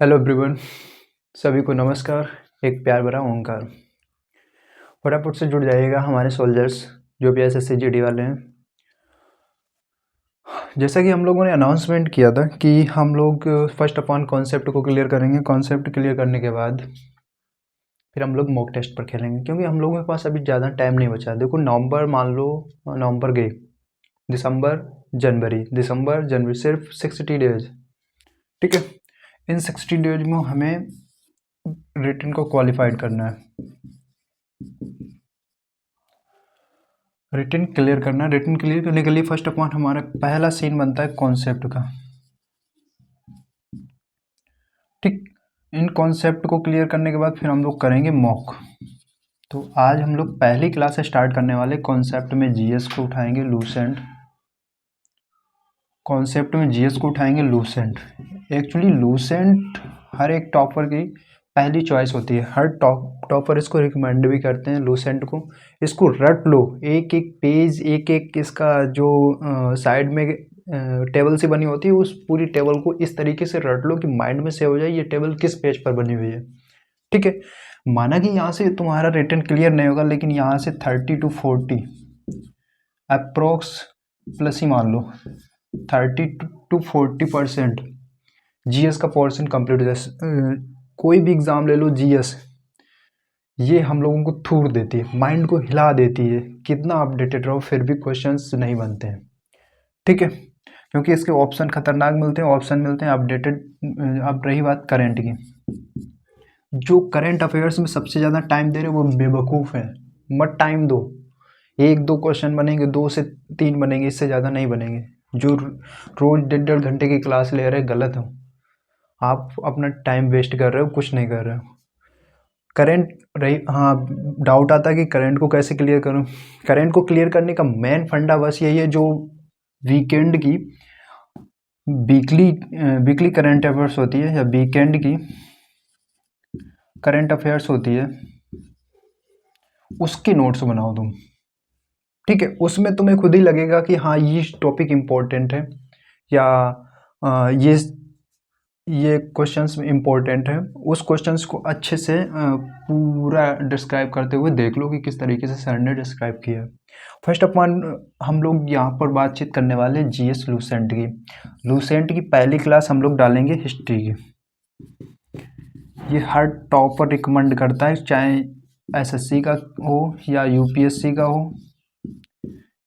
Hello everyone, सभी को नमस्कार। एक प्यार भरा ओंकार। फटाफट से जुड़ जाइएगा हमारे सोल्जर्स जो भी एसएससी जीडी वाले हैं। जैसा कि हम लोगों ने अनाउंसमेंट किया था कि हम लोग फर्स्ट अपॉन कॉन्सेप्ट को क्लियर करेंगे। कॉन्सेप्ट क्लियर करने के बाद फिर हम लोग मॉक टेस्ट पर खेलेंगे, क्योंकि हम लोगों के पास अभी ज़्यादा टाइम नहीं बचा। देखो, नवंबर मान लो, नवंबर गए, दिसंबर जनवरी सिर्फ 60 डेज। ठीक है, इन 60 डेज में हमें रिटन को क्वालिफाइड करना है, रिटन क्लियर करना है। रिटन क्लियर करने के लिए फर्स्ट ऑफ ऑल हमारा पहला सीन बनता है कॉन्सेप्ट का। ठीक, इन कॉन्सेप्ट को क्लियर करने के बाद फिर हम लोग करेंगे मॉक। तो आज हम लोग पहली क्लास से स्टार्ट करने वाले कॉन्सेप्ट में जीएस को उठाएंगे लूसेंट। कॉन्सेप्ट में जीएस को उठाएंगे लूसेंट। एक्चुअली लूसेंट हर एक टॉपर की पहली चॉइस होती है। हर टॉपर इसको रिकमेंड भी करते हैं लूसेंट को। इसको रट लो, एक एक पेज, एक एक इसका जो साइड में टेबल सी बनी होती है, उस पूरी टेबल को इस तरीके से रट लो कि माइंड में सेव हो जाए ये टेबल किस पेज पर बनी हुई है। ठीक है, माना कि यहाँ से तुम्हारा रिटन क्लियर नहीं होगा, लेकिन यहाँ से 30 to 40 अप्रोक्स प्लस ही मान लो 30 to 40% जीएस का पोर्शन कंप्लीट हो जाए। कोई भी एग्जाम ले लो, जीएस ये हम लोगों को थूर देती है, माइंड को हिला देती है। कितना अपडेटेड रहो फिर भी क्वेश्चंस नहीं बनते हैं। ठीक है, क्योंकि इसके ऑप्शन खतरनाक मिलते हैं, ऑप्शन मिलते हैं अपडेटेड। अब रही बात करंट की, जो करंट अफेयर्स में सबसे ज़्यादा टाइम दे रहे हैं वो बेवकूफ़ है। मत टाइम दो, एक दो क्वेश्चन बनेंगे, 2 से 3 बनेंगे, इससे ज़्यादा नहीं बनेंगे। जो रोज़ 1.5 घंटे की क्लास ले रहे हैं गलत हो, आप अपना टाइम वेस्ट कर रहे हो, कुछ नहीं कर रहे हो। करंट रही, हाँ, डाउट आता है कि करंट को कैसे क्लियर करूं। करंट को क्लियर करने का मेन फंडा बस यही है, जो वीकेंड की वीकली करंट अफेयर्स होती है या वीकेंड की करंट अफेयर्स होती है, उसके नोट्स बनाओ तुम। ठीक है, उसमें तुम्हें खुद ही लगेगा कि हाँ ये टॉपिक इम्पोर्टेंट है, या ये क्वेश्चंस इम्पोर्टेंट है। उस क्वेश्चंस को अच्छे से पूरा डिस्क्राइब करते हुए देख लो कि किस तरीके से सर ने डिस्क्राइब किया है। फर्स्ट ऑफ ऑल हम लोग यहाँ पर बातचीत करने वाले हैं जीएस लूसेंट की। लूसेंट की पहली क्लास हम लोग डालेंगे हिस्ट्री की। ये हर टॉपर रिकमेंड करता है, चाहे एसएससी का हो या यूपीएससी का हो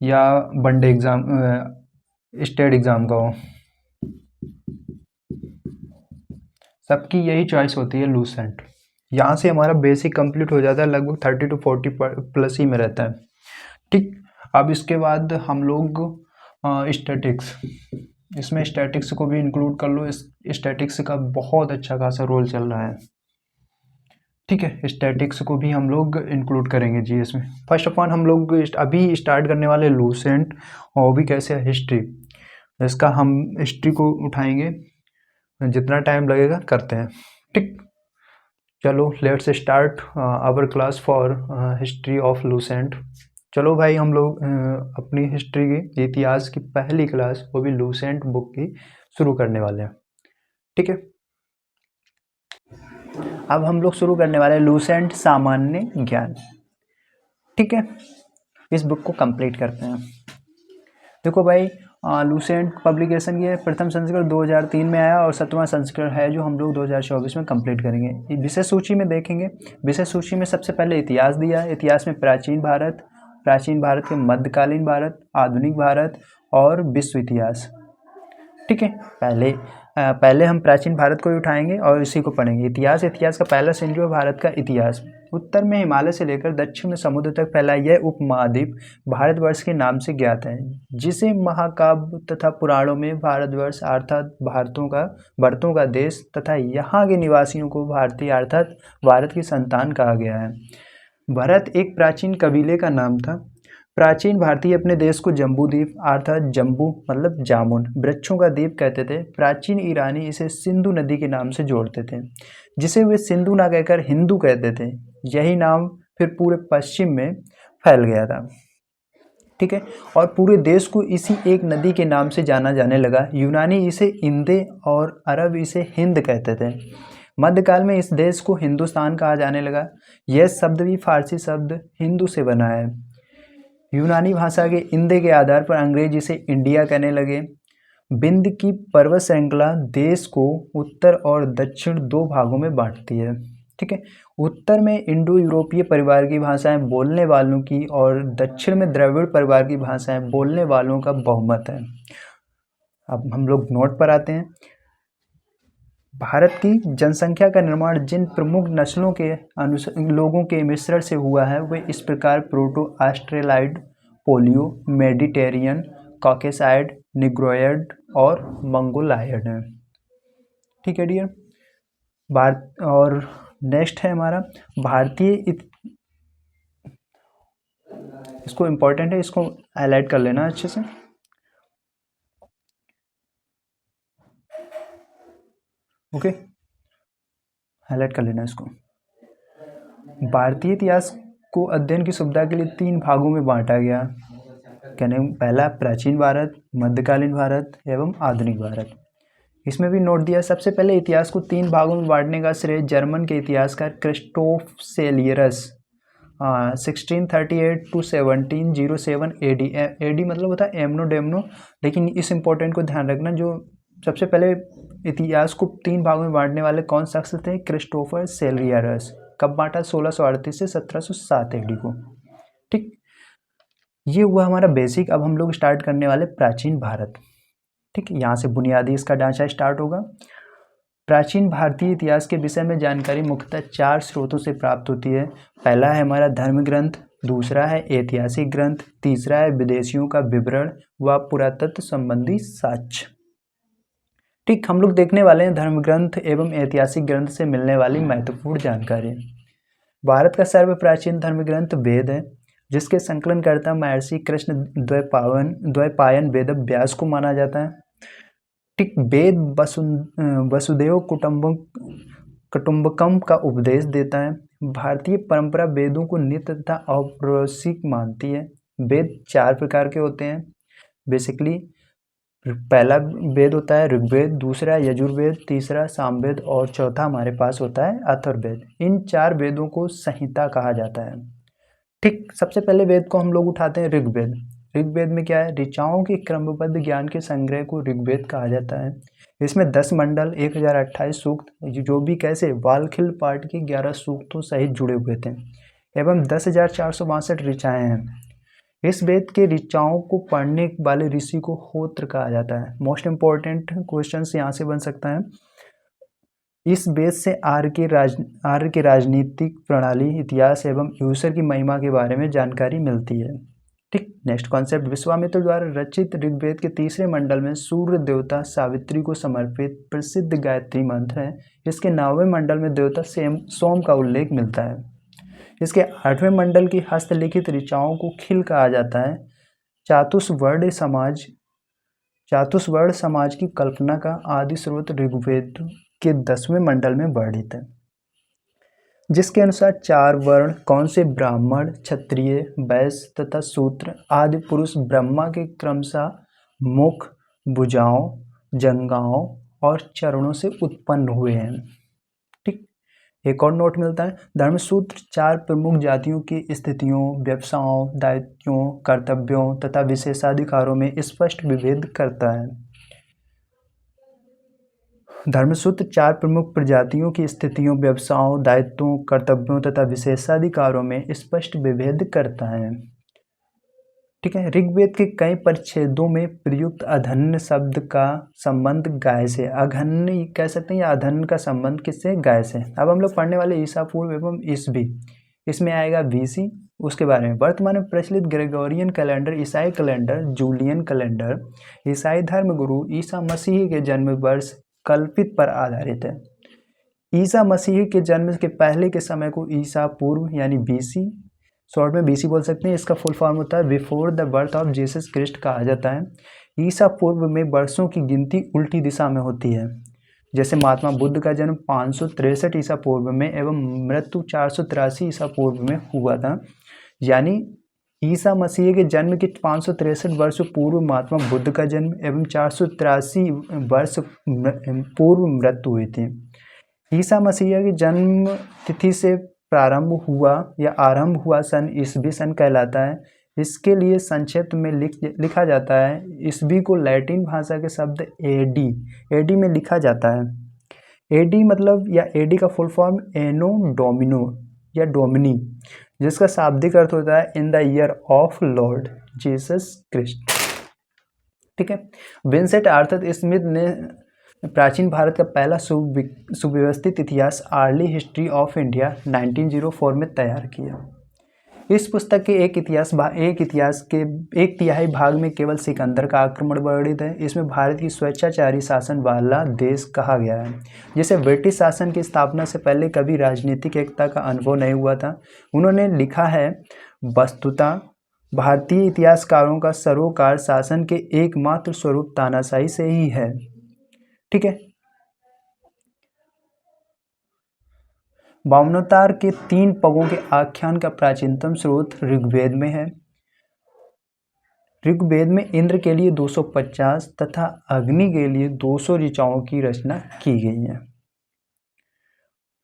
या वनडे एग्ज़ाम, स्टेट एग्ज़ाम का हो, सबकी यही चॉइस होती है लूसेंट। यहाँ से हमारा बेसिक कंप्लीट हो जाता है, लगभग 30 to 40 प्लस ही में रहता है। ठीक, अब इसके बाद हम लोग स्टैटिक्स, इसमें स्टैटिक्स को भी इंक्लूड कर लो। स्टैटिक्स का बहुत अच्छा खासा रोल चल रहा है। ठीक है, स्टैटिक्स को भी हम लोग इंक्लूड करेंगे जीएस में। फर्स्ट ऑफ ऑल हम लोग अभी स्टार्ट करने वाले लूसेंट, और भी कैसे हिस्ट्री। इसका हम हिस्ट्री को उठाएंगे, जितना टाइम लगेगा करते हैं। ठीक, चलो let's start our class for history of Lucent. चलो भाई, हम लोग अपनी हिस्ट्री की, इतिहास की पहली क्लास, वो भी लूसेंट बुक की शुरू करने वाले हैं। ठीक है, अब हम लोग शुरू करने वाले हैं लूसेंट सामान्य ज्ञान। ठीक है, इस बुक को कंप्लीट करते हैं। देखो भाई, लूसेंट पब्लिकेशन की प्रथम संस्करण 2003 में आया, और 7वां संस्करण है जो हम लोग 2024 में कंप्लीट करेंगे। विषय सूची में देखेंगे, विषय सूची में सबसे पहले इतिहास दिया है। इतिहास में प्राचीन भारत के मध्यकालीन भारत, आधुनिक भारत और विश्व इतिहास। ठीक है, पहले हम प्राचीन भारत को ही उठाएंगे और इसी को पढ़ेंगे। इतिहास का पहला सिनेरियो भारत का इतिहास। उत्तर में हिमालय से लेकर दक्षिण में समुद्र तक फैला यह उपमहाद्वीप भारतवर्ष के नाम से ज्ञात है, जिसे महाकाव्य तथा पुराणों में भारतवर्ष अर्थात भरतों का देश तथा यहाँ के निवासियों को भारतीय अर्थात भारत की संतान कहा गया है। भरत एक प्राचीन कबीले का नाम था। प्राचीन भारतीय अपने देश को जम्बूद्वीप अर्थात जम्बू मतलब जामुन, वृक्षों का द्वीप कहते थे। प्राचीन ईरानी इसे सिंधु नदी के नाम से जोड़ते थे, जिसे वे सिंधु ना कहकर हिंदू कहते थे। यही नाम फिर पूरे पश्चिम में फैल गया था। ठीक है। और पूरे देश को इसी एक नदी के नाम से जाना जाने लगा। यूनानी इसे इंदे और अरब इसे हिंद कहते थे। मध्यकाल में इस देश को हिंदुस्तान कहा जाने लगा। यह शब्द भी फारसी शब्द हिंदू से बना है। यूनानी भाषा के इंदे के आधार पर अंग्रेज इसे इंडिया कहने लगे। विंध्य की पर्वत श्रृंखला देश को उत्तर और दक्षिण दो भागों में बांटती है। ठीक है। उत्तर में इंडो यूरोपीय परिवार की भाषाएं बोलने वालों की और दक्षिण में द्रविड़ परिवार की भाषाएं बोलने वालों का बहुमत है। अब हम लोग नोट पर आते हैं। भारत की जनसंख्या का निर्माण जिन प्रमुख नस्लों के लोगों के मिश्रण से हुआ है वे इस प्रकार प्रोटो ऑस्ट्रेलाइड, पोलियो, मेडिटेरियन, कॉकेसाइड, निग्रोयड और मंगोलायड हैं। ठीक है डियर। भारत और नेक्स्ट है हमारा भारतीय इसको इम्पोर्टेंट है, इसको हाईलाइट कर लेना अच्छे से। ओके, हाईलाइट कर लेना इसको। भारतीय इतिहास को अध्ययन की सुविधा के लिए 3 भागों में बांटा गया। कहने पहला प्राचीन भारत, मध्यकालीन भारत एवं आधुनिक भारत। इसमें भी नोट दिया। सबसे पहले इतिहास को 3 भागों में बांटने का श्रेय जर्मन के इतिहासकार क्रिस्टोफ सेलियरस 1638 to 1707 एडी। एडी मतलब होता है एमनो डेमनो, लेकिन इस इम्पोर्टेंट को ध्यान रखना, जो सबसे पहले इतिहास को 3 भागों में बांटने वाले कौन शख्स थे? क्रिस्टोफर सेलियरस। कब बांटा? 1638 से 1707 एडी को। ठीक, ये हुआ हमारा बेसिक। अब हम लोग स्टार्ट करने वाले प्राचीन भारत। ठीक, यहाँ से बुनियादी इसका ढांचा स्टार्ट होगा। प्राचीन भारतीय इतिहास के विषय में जानकारी मुख्यतः 4 स्रोतों से प्राप्त होती है। पहला है हमारा धर्म ग्रंथ, दूसरा है ऐतिहासिक ग्रंथ, तीसरा है विदेशियों का विवरण व पुरातत्व संबंधी साक्ष्य। ठीक, हम लोग देखने वाले हैं धर्म ग्रंथ एवं ऐतिहासिक ग्रंथ से मिलने वाली महत्वपूर्ण जानकारी। भारत का सर्व प्राचीन धर्म ग्रंथ वेद है, जिसके संकलनकर्ता महर्षि कृष्ण द्वैपायन वेद व्यास को माना जाता है। ठीक, वेद वसुदेव कुटुंबकम का उपदेश देता है। भारतीय परंपरा वेदों को नित्य तथा औपरोसिक मानती है। वेद 4 प्रकार के होते हैं बेसिकली। पहला वेद होता है ऋग्वेद, दूसरा यजुर्वेद, तीसरा सामवेद और चौथा हमारे पास होता है अथर्ववेद। इन 4 वेदों को संहिता कहा जाता है। ठीक, सबसे पहले वेद को हम लोग उठाते हैं ऋग्वेद। ऋग्वेद में क्या है? ऋचाओं के क्रमबद्ध ज्ञान के संग्रह को ऋग्वेद कहा जाता है। इसमें 10 मंडल, 1028 सूक्त, जो भी कैसे वालखिल पाठ के 11 सूक्तों सहित जुड़े हुए थे, एवं 10,462 ऋचाएँ हैं। इस वेद के ऋचाओं को पढ़ने वाले ऋषि को होत्र कहा जाता है। मोस्ट इंपॉर्टेंट क्वेश्चन यहाँ से बन सकता है। इस वेद से आर्य की राजनीतिक प्रणाली, इतिहास एवं ईश्वर की महिमा के बारे में जानकारी मिलती है। ठीक, नेक्स्ट कॉन्सेप्ट। विश्वामित्र द्वारा रचित ऋग्वेद के 3रे मंडल में सूर्य देवता सावित्री को समर्पित प्रसिद्ध गायत्री मंत्र है। इसके 9वें मंडल में देवता सोम का उल्लेख मिलता है। इसके 8वें मंडल की हस्तलिखित ऋचाओं को खिल कहा जाता है। चातुर्वर्ण समाज की कल्पना का आदि स्रोत ऋग्वेद के 10वें मंडल में वर्णित है, जिसके अनुसार 4 वर्ण कौन से? ब्राह्मण, क्षत्रिय, वैश्य तथा शूद्र आदि पुरुष ब्रह्मा के क्रमशः मुख, भुजाओं, जंघाओं और चरणों से उत्पन्न हुए हैं। ठीक, एक और नोट मिलता है। धर्मसूत्र 4 प्रमुख जातियों की स्थितियों, व्यवसायों, दायित्वों, कर्तव्यों तथा विशेषाधिकारों में स्पष्ट विभेद करता है। धर्मसूत्र 4 प्रमुख प्रजातियों की स्थितियों, व्यवसायों, दायित्वों, कर्तव्यों तथा विशेषाधिकारों में स्पष्ट विभेद करता है। ठीक है। ऋग्वेद के कई परिच्छेदों में प्रयुक्त अधन्य शब्द का संबंध गाय से, अघन्य कह सकते हैं, या अधन्य का संबंध किससे? गाय से। अब हम लोग पढ़ने वाले ईसा पूर्व एवं ईसवी, इसमें आएगा BC, उसके बारे में। वर्तमान में प्रचलित ग्रेगोरियन कैलेंडर, ईसाई कैलेंडर, जूलियन कैलेंडर ईसाई धर्मगुरु ईसा मसीह के जन्म वर्ष कल्पित पर आधारित है। ईसा मसीह के जन्म के पहले के समय को ईसा पूर्व यानी BC, शॉर्ट में BC बोल सकते हैं। इसका फुल फॉर्म होता है before the birth of Jesus Christ कहा जाता है। ईसा पूर्व में वर्षों की गिनती उल्टी दिशा में होती है। जैसे महात्मा बुद्ध का जन्म 563 ईसा पूर्व में एवं मृत्यु 483 ईसा पूर्व में हुआ था। यानी ईसा मसीह के जन्म के 563 वर्ष पूर्व महात्मा बुद्ध का जन्म एवं 483 वर्ष पूर्व मृत्यु हुई थी। ईसा मसीह के जन्म तिथि से प्रारंभ हुआ या आरंभ हुआ सन ईसवी सन कहलाता है। इसके लिए संक्षिप्त में लिखा जाता है। ईसवी को लैटिन भाषा के शब्द एडी में लिखा जाता है। एडी मतलब या एडी का फुल फॉर्म एनो डोमिनो या डोमिनी, जिसका शाब्दिक अर्थ होता है in the year of Lord Jesus Christ. ठीक है। विंसेंट आर्थर स्मिथ ने प्राचीन भारत का पहला सुव्यवस्थित इतिहास अर्ली हिस्ट्री ऑफ इंडिया 1904 में तैयार किया। इस पुस्तक के एक तिहाई भाग में केवल सिकंदर का आक्रमण वर्णित है। इसमें भारत की स्वेच्छाचारी शासन वाला देश कहा गया है, जिसे ब्रिटिश शासन की स्थापना से पहले कभी राजनीतिक एकता का अनुभव नहीं हुआ था। उन्होंने लिखा है, वस्तुतः भारतीय इतिहासकारों का सरोकार शासन के एकमात्र स्वरूप तानाशाही से ही है। ठीक है। वामनावतार के 3 पगों के आख्यान का प्राचीनतम स्रोत ऋग्वेद में है। ऋग्वेद में इंद्र के लिए 250 तथा अग्नि के लिए 200 ऋचाओं की रचना की गई है।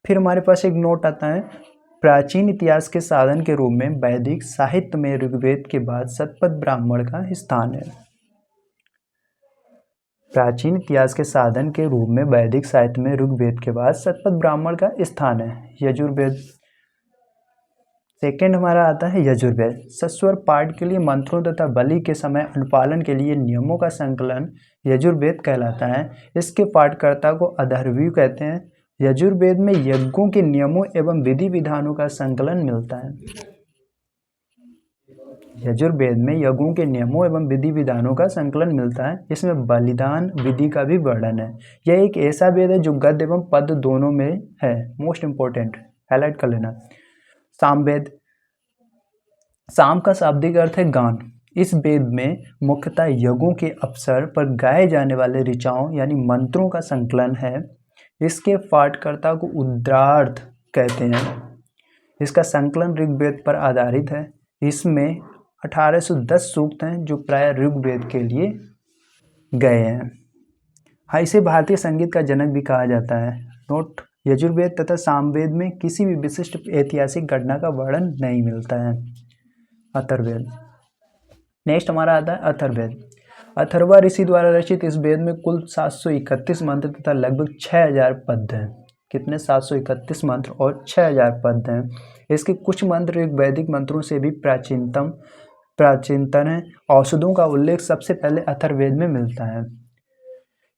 फिर हमारे पास एक नोट आता है, प्राचीन इतिहास के साधन के रूप में वैदिक साहित्य में ऋग्वेद के बाद शतपथ ब्राह्मण का स्थान है। प्राचीन इतिहास के साधन के रूप में वैदिक साहित्य में ऋग्वेद के बाद शतपथ ब्राह्मण का स्थान है। यजुर्वेद सेकंड हमारा आता है। यजुर्वेद सस्वर पाठ के लिए मंत्रों तथा बलि के समय अनुपालन के लिए नियमों का संकलन यजुर्वेद कहलाता है। इसके पाठकर्ता को अथर्वणीय कहते हैं। यजुर्वेद में यज्ञों के नियमों एवं विधि विधानों का संकलन मिलता है। यजुर्वेद में यज्ञों के नियमों एवं विधि विधानों का संकलन मिलता है। इसमें बलिदान विधि का भी वर्णन है। यह एक ऐसा वेद है जो गद्य एवं पद दोनों में है। मोस्ट इंपोर्टेंट हाईलाइट कर लेना। सामवेद, साम का शाब्दिक अर्थ है गान। इस वेद में मुख्यतः यज्ञों के अवसर पर गाए जाने वाले ऋचाओं यानी मंत्रों का संकलन है। इसके पाठकर्ता को उद्गार्थ कहते हैं। इसका संकलन ऋग्वेद पर आधारित है। इसमें 1810 सूक्त हैं जो प्राय ऋग्वेद के लिए गए हैं। हाँ, इसे भारतीय संगीत का जनक भी कहा जाता है। नोट, यजुर्वेद तथा सामवेद में किसी भी विशिष्ट ऐतिहासिक घटना का वर्णन नहीं मिलता है। अथर्ववेद नेक्स्ट हमारा आता है अथर्ववेद। अथर्वा ऋषि द्वारा रचित इस वेद में कुल 731 मंत्र तथा लगभग 6000 पद हैं। कितने? 731 मंत्र और 6000 पद हैं। इसके कुछ मंत्र वैदिक मंत्रों से भी प्राचीनतम है। औषधों का उल्लेख सबसे पहले अथर्ववेद में मिलता है।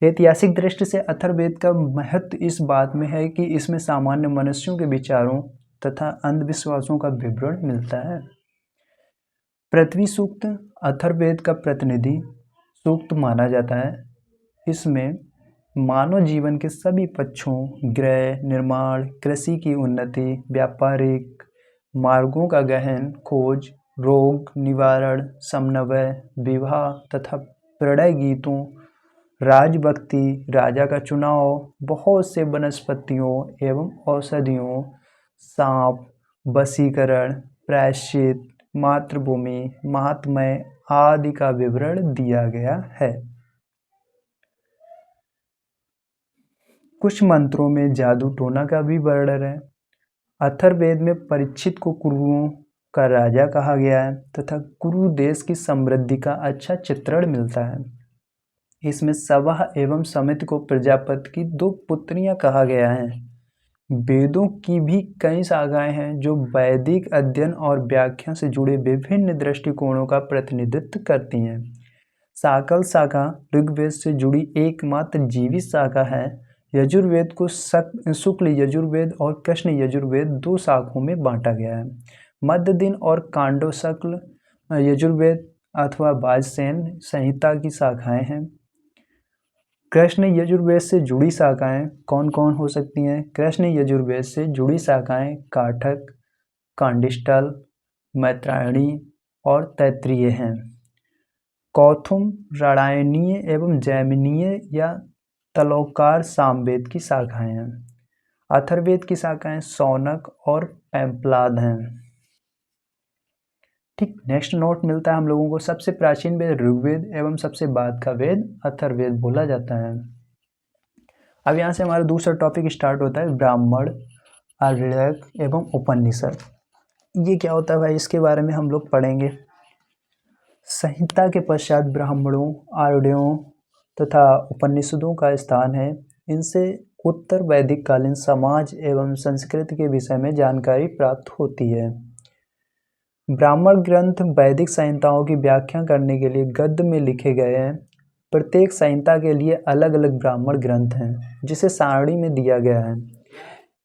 ऐतिहासिक दृष्टि से अथर्ववेद का महत्व इस बात में है कि इसमें सामान्य मनुष्यों के विचारों तथा अंधविश्वासों का विवरण मिलता है। पृथ्वी सूक्त अथर्ववेद का प्रतिनिधि सूक्त माना जाता है। इसमें मानव जीवन के सभी पक्षों, गृह निर्माण, कृषि की उन्नति, व्यापारिक मार्गों का गहन खोज, रोग निवारण, समन्वय, विवाह तथा प्रणय गीतों, राजभक्ति, राजा का चुनाव, बहुत से वनस्पतियों एवं औषधियों, सांप, वशीकरण, प्रायश्चित, मातृभूमि, महात्म्य आदि का विवरण दिया गया है। कुछ मंत्रों में जादू टोना का भी वर्णन है। अथर्ववेद में परीक्षित को कुरुओं का राजा कहा गया है तथा कुरु देश की समृद्धि का अच्छा चित्रण मिलता है। इसमें सभा एवं समिति को प्रजापति की 2 पुत्रियां कहा गया है। वेदों की भी कई शाखाएं हैं जो वैदिक अध्ययन और व्याख्या से जुड़े विभिन्न दृष्टिकोणों का प्रतिनिधित्व करती हैं। साकल शाखा ऋग्वेद से जुड़ी एकमात्र जीवित शाखा है। यजुर्वेद को शुक्ल यजुर्वेद और कृष्ण यजुर्वेद 2 शाखाओं में बांटा गया है। मध्य दिन और कांडो शुक्ल यजुर्वेद अथवा वाजसेन संहिता की शाखाएं हैं। कृष्ण यजुर्वेद से जुड़ी शाखाएं कौन कौन हो सकती हैं? कृष्ण यजुर्वेद से जुड़ी शाखाएं काठक, कांडिष्टल, मैत्रायणी और तैत्तिरीय हैं। कौथुम रामायणीय एवं जैमिनीय या तलौकार सामवेद की शाखाएं हैं। अथर्ववेद की शाखाएं शौनक और पैपलाद हैं। ठीक, नेक्स्ट नोट मिलता है हम लोगों को, सबसे प्राचीन वेद ऋग्वेद एवं सबसे बाद का वेद अथर्ववेद बोला जाता है। अब यहाँ से हमारा दूसरा टॉपिक स्टार्ट होता है, ब्राह्मण, आर्यक एवं उपनिषद। ये क्या होता है भाई, इसके बारे में हम लोग पढ़ेंगे। संहिता के पश्चात ब्राह्मणों, आर्यों तथा उपनिषदों का स्थान है। इनसे उत्तर वैदिक कालीन समाज एवं संस्कृति के विषय में जानकारी प्राप्त होती है। ब्राह्मण ग्रंथ वैदिक संहिताओं की व्याख्या करने के लिए गद्य में लिखे गए हैं। प्रत्येक संहिता के लिए अलग अलग ब्राह्मण ग्रंथ हैं, जिसे सारणी में दिया गया है।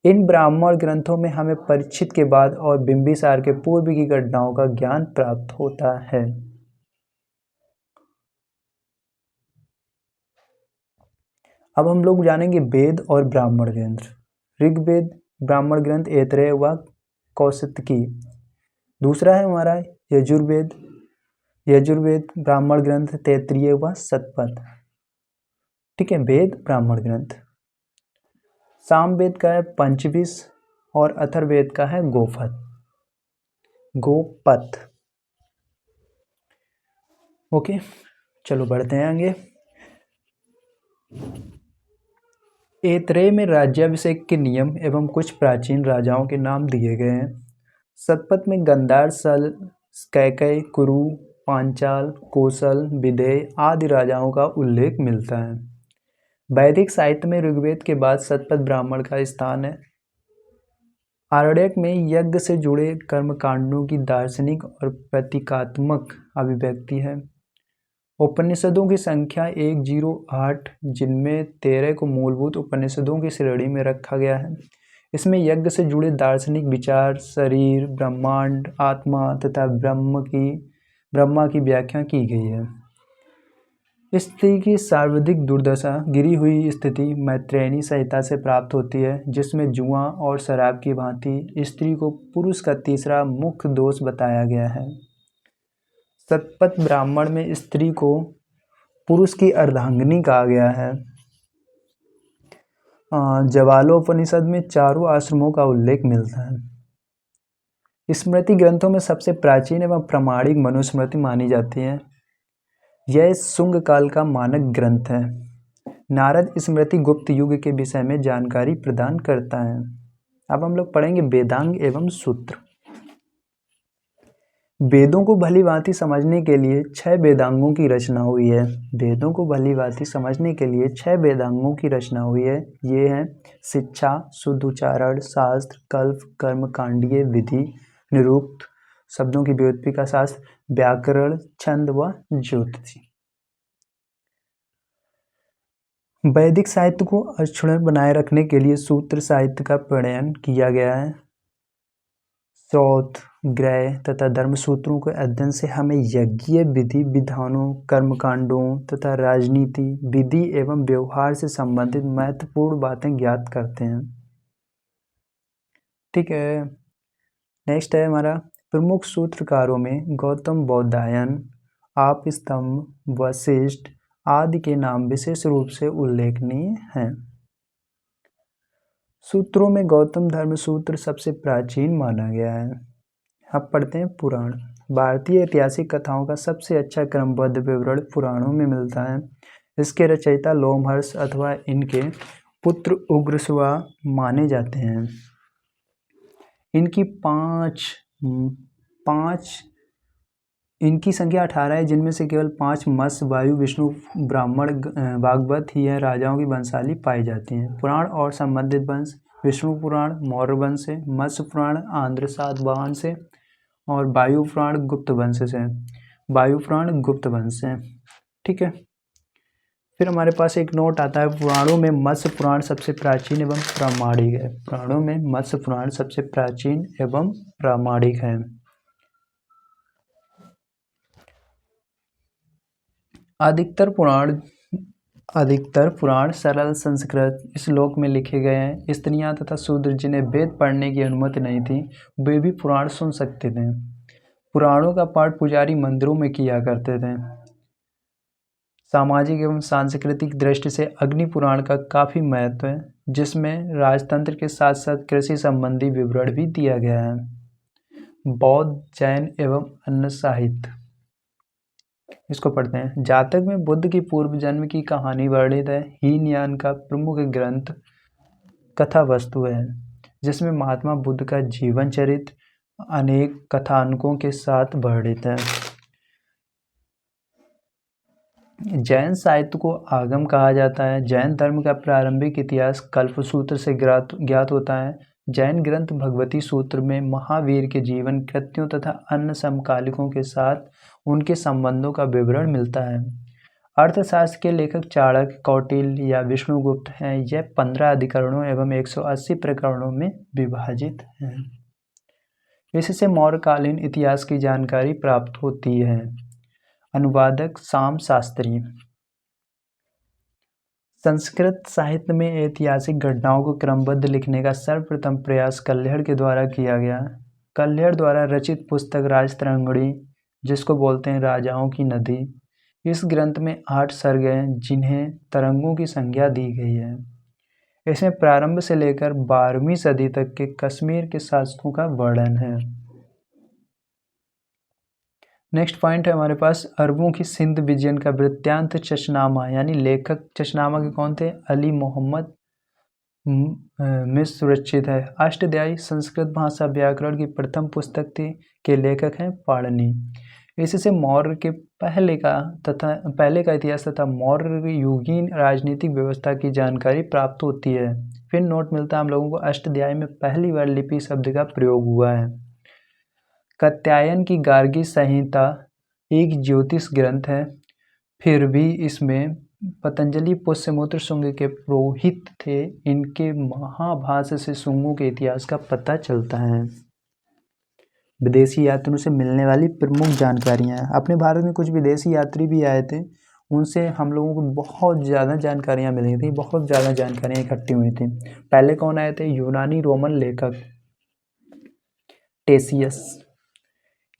इन ब्राह्मण ग्रंथों में हमें परीक्षित के बाद और बिंबिसार के पूर्व की घटनाओं का ज्ञान प्राप्त होता है। अब हम लोग जानेंगे वेद और ब्राह्मण ग्रंथ। ऋग्वेद ब्राह्मण ग्रंथ ऐतरेय व कौशिकी। दूसरा है हमारा यजुर्वेद, यजुर्वेद ब्राह्मण ग्रंथ तैत्तिरीय व शतपथ। ठीक है, वेद ब्राह्मण ग्रंथ। सामवेद का है पंचविश और अथर्ववेद का है गोपथ। ओके, चलो बढ़ते हैं आगे। ऐतरेय में राज्याभिषेक के नियम एवं कुछ प्राचीन राजाओं के नाम दिए गए हैं। शतपथ में गंधार, सल, कैकय, कुरु, पांचाल, कौशल, विदेह आदि राजाओं का उल्लेख मिलता है। वैदिक साहित्य में ऋग्वेद के बाद शतपथ ब्राह्मण का स्थान है। आरण्यक में यज्ञ से जुड़े कर्मकांडों की दार्शनिक और प्रतीकात्मक अभिव्यक्ति है। उपनिषदों की संख्या 108, जिनमें 13 को मूलभूत उपनिषदों की श्रेणी में रखा गया है। इसमें यज्ञ से जुड़े दार्शनिक विचार, शरीर, ब्रह्मांड, आत्मा तथा ब्रह्मा की व्याख्या की गई है। स्त्री की सर्वाधिक दुर्दशा गिरी हुई स्थिति मैत्रेयी संहिता से प्राप्त होती है, जिसमें जुआ और शराब की भांति स्त्री को पुरुष का तीसरा मुख्य दोष बताया गया है। शतपथ ब्राह्मण में स्त्री को पुरुष की अर्धांगिनी कहा गया है। जवालोपनिषद में चारों आश्रमों का उल्लेख मिलता है। स्मृति ग्रंथों में सबसे प्राचीन एवं प्रामाणिक मनुस्मृति मानी जाती है। यह शुंग काल का मानक ग्रंथ है। नारद स्मृति गुप्त युग के विषय में जानकारी प्रदान करता है। अब हम लोग पढ़ेंगे वेदांग एवं सूत्र। वेदों को भली भांति समझने के लिए 6 वेदांगों की रचना हुई है। वेदों को भली भांति समझने के लिए 6 वेदांगों की रचना हुई है। ये हैं शिक्षा, शुद्ध उच्चारण, शास्त्र, कल्प, कर्म कांडीय, विधि, निरुक्त, शब्दों की व्युत्पत्ति का शास्त्र, व्याकरण, छंद व ज्योतिष। वैदिक साहित्य को अक्षुण्ण बनाए रखने के लिए सूत्र साहित्य का प्रणयन किया गया है। श्रौत, ग्रह तथा धर्म सूत्रों के अध्ययन से हमें यज्ञीय विधि विधानों, कर्मकांडों तथा राजनीति, विधि एवं व्यवहार से संबंधित महत्वपूर्ण बातें ज्ञात करते हैं। ठीक है, नेक्स्ट है हमारा प्रमुख सूत्रकारों में गौतम बौधायन, आपस्तंभ, वशिष्ठ आदि के नाम विशेष रूप से उल्लेखनीय हैं। सूत्रों में गौतम धर्म सूत्र सबसे प्राचीन माना गया है। अब पढ़ते हैं पुराण। भारतीय ऐतिहासिक कथाओं का सबसे अच्छा क्रमबद्ध विवरण पुराणों में मिलता है। इसके रचयिता लोमहर्ष अथवा इनके पुत्र उग्रश्रवा माने जाते हैं। इनकी संख्या 18 है, जिनमें से केवल 5 मत्स्य, वायु, विष्णु, ब्राह्मण, भागवत ही है राजाओं की वंशावली पाई जाती हैं। पुराण और संबंधित वंश: विष्णु पुराण मौर्य वंश से, मत्स्य पुराण आंध्र सातवाहन से और वायु पुराण गुप्त वंश से। ठीक है, फिर हमारे पास एक नोट आता है, पुराणों में मत्स्य पुराण सबसे प्राचीन एवं प्रामाणिक है। पुराणों में मत्स्य पुराण सबसे प्राचीन एवं प्रामाणिक है। अधिकतर पुराण सरल संस्कृत श्लोक में लिखे गए हैं। स्त्रियां तथा शूद्र जिन्हें वेद पढ़ने की अनुमति नहीं थी, वे भी पुराण सुन सकते थे। पुराणों का पाठ पुजारी मंदिरों में किया करते थे। सामाजिक एवं सांस्कृतिक दृष्टि से अग्नि पुराण का काफ़ी महत्व है, जिसमें राजतंत्र के साथ साथ कृषि संबंधी विवरण भी दिया गया है। बौद्ध, जैन एवं अन्य साहित्य। इसको पढ़ते हैं। जातक में बुद्ध की पूर्व जन्म की कहानी वर्णित है। हीनयान का प्रमुख ग्रंथ कथा वस्तु है, जिसमें महात्मा बुद्ध का जीवन चरित्र अनेक कथानकों के साथ वर्णित है। जैन साहित्य को आगम कहा जाता है। जैन धर्म का प्रारंभिक इतिहास कल्पसूत्र से ज्ञात होता है। जैन ग्रंथ भगवती सूत्र में महावीर के जीवन कृत्यों तथा अन्य समकालिकों के साथ उनके संबंधों का विवरण मिलता है। अर्थशास्त्र के लेखक चाणक्य, कौटिल्य या विष्णुगुप्त हैं। यह 15 अधिकरणों एवं 180 प्रकरणों में विभाजित है। इससे मौर्यकालीन इतिहास की जानकारी प्राप्त होती है। अनुवादक शाम शास्त्री। संस्कृत साहित्य में ऐतिहासिक घटनाओं को क्रमबद्ध लिखने का सर्वप्रथम प्रयास कल्हड़ के द्वारा किया गया। कल्हड़ द्वारा रचित पुस्तक राजतरंगिणी, जिसको बोलते हैं राजाओं की नदी, इस ग्रंथ में 8 सर्ग हैं, जिन्हें तरंगों की संज्ञा दी गई है। इसमें प्रारंभ से लेकर 12वीं सदी तक के कश्मीर के शासकों का वर्णन है। नेक्स्ट पॉइंट है हमारे पास अरबों की सिंध विजयन का वृत्तांत चशनामा, यानी लेखक चशनामा के कौन थे? अली मोहम्मद में सुरक्षित है। अष्टाध्यायी संस्कृत भाषा व्याकरण की प्रथम पुस्तक थी, के लेखक हैं पाणिनि। इससे मौर्य के पहले का इतिहास तथा मौर्य युगीन राजनीतिक व्यवस्था की जानकारी प्राप्त होती है। फिर नोट मिलता है हम लोगों को अष्टाध्यायी में पहली बार लिपि शब्द का प्रयोग हुआ है। कात्यायन की गार्गी संहिता एक ज्योतिष ग्रंथ है, फिर भी इसमें पतंजलि पुष्यमूत्र शुंग के पुरोहित थे। इनके महाभाष्य से शुंगों के इतिहास का पता चलता है। विदेशी यात्रियों से मिलने वाली प्रमुख जानकारियाँ। अपने भारत में कुछ विदेशी यात्री भी आए थे, उनसे हम लोगों को बहुत ज़्यादा जानकारियाँ मिली थी, बहुत ज़्यादा जानकारियाँ इकट्ठी हुई थी। पहले कौन आए थे? यूनानी रोमन लेखक टेसियस।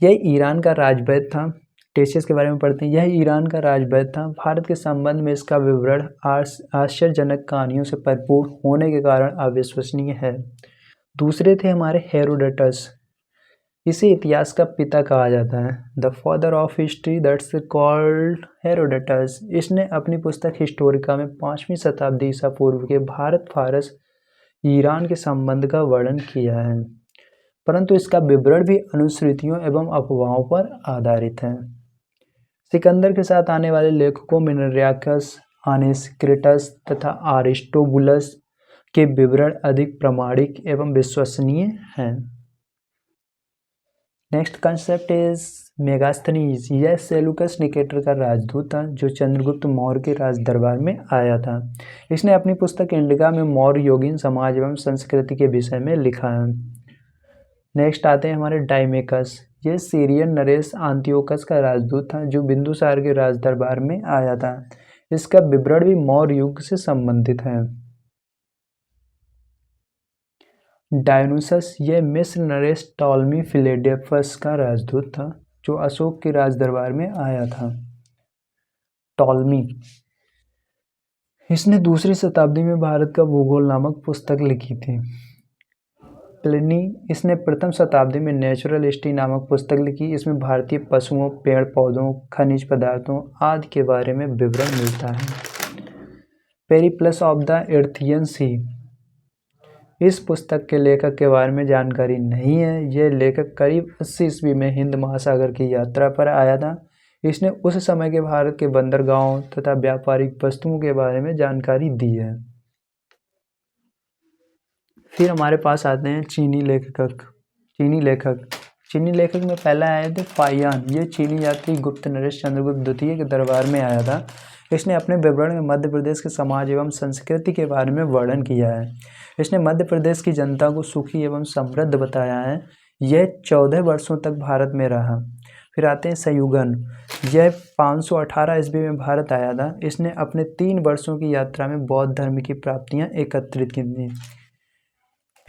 यह ईरान का राजवैद्य था। टेसियस के बारे में पढ़ते हैं। यह ईरान का राजवैद्य था। भारत के संबंध में इसका विवरण आश्चर्यजनक कहानियों से भरपूर होने के कारण अविश्वसनीय है। दूसरे थे हमारे हेरोडोटस। इसे इतिहास का पिता कहा जाता है। The father of history, that's called Herodotus. इसने अपनी पुस्तक हिस्टोरिका में 5वीं शताब्दी ईसा पूर्व के भारत, फारस, ईरान के संबंध का वर्णन किया है, परंतु इसका विवरण भी अनुश्रुतियों एवं अफवाहों पर आधारित है। सिकंदर के साथ आने वाले लेखकों में नर्याकस, आनेस्क्रिटस तथा आरिस्टोबुलस के विवरण अधिक प्रामाणिक एवं विश्वसनीय हैं। Next concept is Megasthenes. यह सेलुकस निकेटर का राजदूत था, जो चंद्रगुप्त मौर्य के राज दरबार में आया था। इसने अपनी पुस्तक इंडिका में मौर्य योगीन समाज एवं संस्कृति के विषय में लिखा है। नेक्स्ट आते हैं हमारे डायमेकस। यह सीरियन नरेश आंतियोकस का राजदूत था, जो बिंदुसार के राज दरबार में आया था। इसका विवरण भी मौर्य युग से संबंधित है। डायोनुसस। यह मिस्र नरेश टॉलमी फिलेडेल्फस का राजदूत था, जो अशोक के राज दरबार में आया था। टॉलमी। इसने 2री शताब्दी में भारत का भूगोल नामक पुस्तक लिखी थी। प्लिनी। इसने प्रथम शताब्दी में नेचुरल हिस्ट्री नामक पुस्तक लिखी। इसमें भारतीय पशुओं, पेड़ पौधों, खनिज पदार्थों आदि के बारे में विवरण मिलता है। पेरिप्लस ऑफ द एर्थियन सी। इस पुस्तक के लेखक के बारे में जानकारी नहीं है। यह लेखक करीब 80 ईस्वी में हिंद महासागर की यात्रा पर आया था। इसने उस समय के भारत के बंदरगाहों तथा व्यापारिक वस्तुओं के बारे में जानकारी दी है। फिर हमारे पास आते हैं चीनी लेखक। चीनी लेखक में पहला आए थे फाहियान। ये चीनी यात्री गुप्त नरेश चंद्रगुप्त द्वितीय के दरबार में आया था। इसने अपने विवरण में मध्य प्रदेश के समाज एवं संस्कृति के बारे में वर्णन किया है। इसने मध्य प्रदेश की जनता को सुखी एवं समृद्ध बताया है। यह 14 वर्षों तक भारत में रहा। फिर आते हैं सयुगन। यह 518 ईस्वी में भारत आया था। इसने अपने 3 वर्षों की यात्रा में बौद्ध धर्म की प्राप्तियां एकत्रित की थी।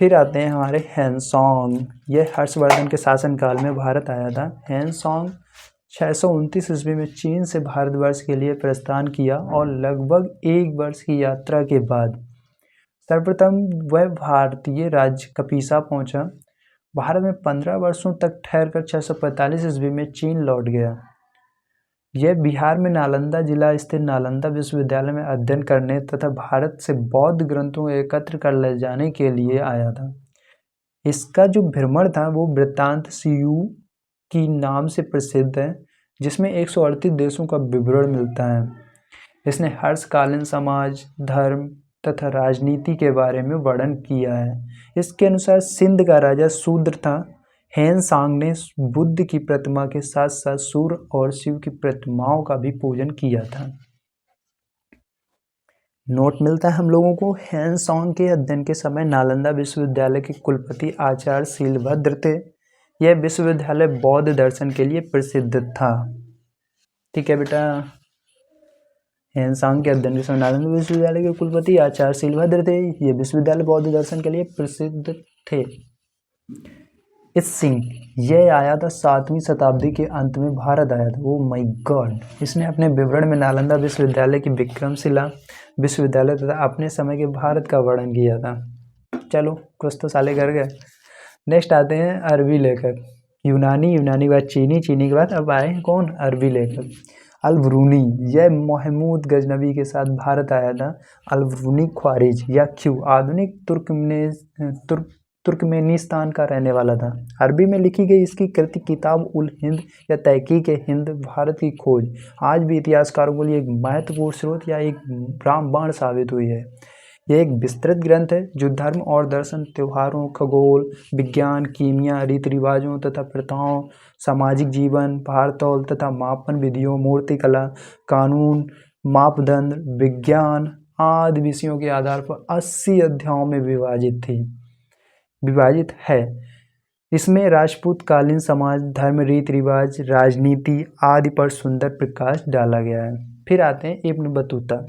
फिर आते हैं हमारे हैंसोंग। यह हर्षवर्धन के शासनकाल में भारत आया था। हैंसोंग 629 ईस्वी में चीन से भारतवर्ष के लिए प्रस्थान किया और लगभग 1 वर्ष की यात्रा के बाद सर्वप्रथम वह भारतीय राज्य कपिसा पहुंचा। भारत में 15 वर्षों तक ठहरकर 645 ईस्वी में चीन लौट गया। यह बिहार में नालंदा जिला स्थित नालंदा विश्वविद्यालय में अध्ययन करने तथा भारत से बौद्ध ग्रंथों को एकत्र कर ले जाने के लिए आया था। इसका जो भ्रमण था वो वृत्तांत सीयू की नाम से प्रसिद्ध है, जिसमें 138 देशों का विवरण मिलता है। इसने हर्षकालीन समाज, धर्म तथा राजनीति के बारे में वर्णन किया है। इसके अनुसार सिंध का राजा शूद्र था। हेनसांग ने बुद्ध की प्रतिमा के साथ साथ सूर्य और शिव की प्रतिमाओं का भी पूजन किया था। नोट मिलता है हम लोगों को, हेनसांग के अध्ययन के समय नालंदा विश्वविद्यालय के कुलपति आचार्य शीलभद्र थे। यह विश्वविद्यालय बौद्ध दर्शन के लिए प्रसिद्ध था। ठीक है बेटा, हेनसांग के अध्ययन के समय नालंदा विश्वविद्यालय के कुलपति आचार्य शीलभद्र थे। ये विश्वविद्यालय बौद्ध दर्शन के लिए प्रसिद्ध थे। सिंह यह आया था 7वीं शताब्दी के अंत में भारत आया था। Oh my God. इसने अपने विवरण में नालंदा विश्वविद्यालय की विक्रमशिला विश्वविद्यालय तथा अपने समय के भारत का वर्णन किया था। चलो कुछ तो साले कर गए। नेक्स्ट आते हैं अरबी लेखक। यूनानी के बाद चीनी के बाद अब आए कौन? अरबी लेखक। अल-बरूनी, यह महमूद गजनवी के साथ भारत आया था। अल-बरूनी ख्वारिज या ख्यू आधुनिक तुर्कमेनिस्तान का रहने वाला था। अरबी में लिखी गई इसकी कृति किताब उल हिंद या तहकीक-ए-हिंद भारत की खोज आज भी इतिहासकारों के लिए एक महत्वपूर्ण स्रोत या एक रामबाण साबित हुई है। यह एक विस्तृत ग्रंथ है जो धर्म और दर्शन, त्योहारों, खगोल विज्ञान, कीमिया, रीति रिवाजों तथा प्रथाओं, सामाजिक जीवन, भारतौल तथा मापन विधियों, मूर्तिकला, कानून, मापदंड, विज्ञान आदि विषयों के आधार पर 80 अध्यायों में विभाजित है। इसमें राजपूत कालीन समाज, धर्म, रीति रिवाज, राजनीति आदि पर सुंदर प्रकाश डाला गया है। फिर आते हैं इब्न बतूता।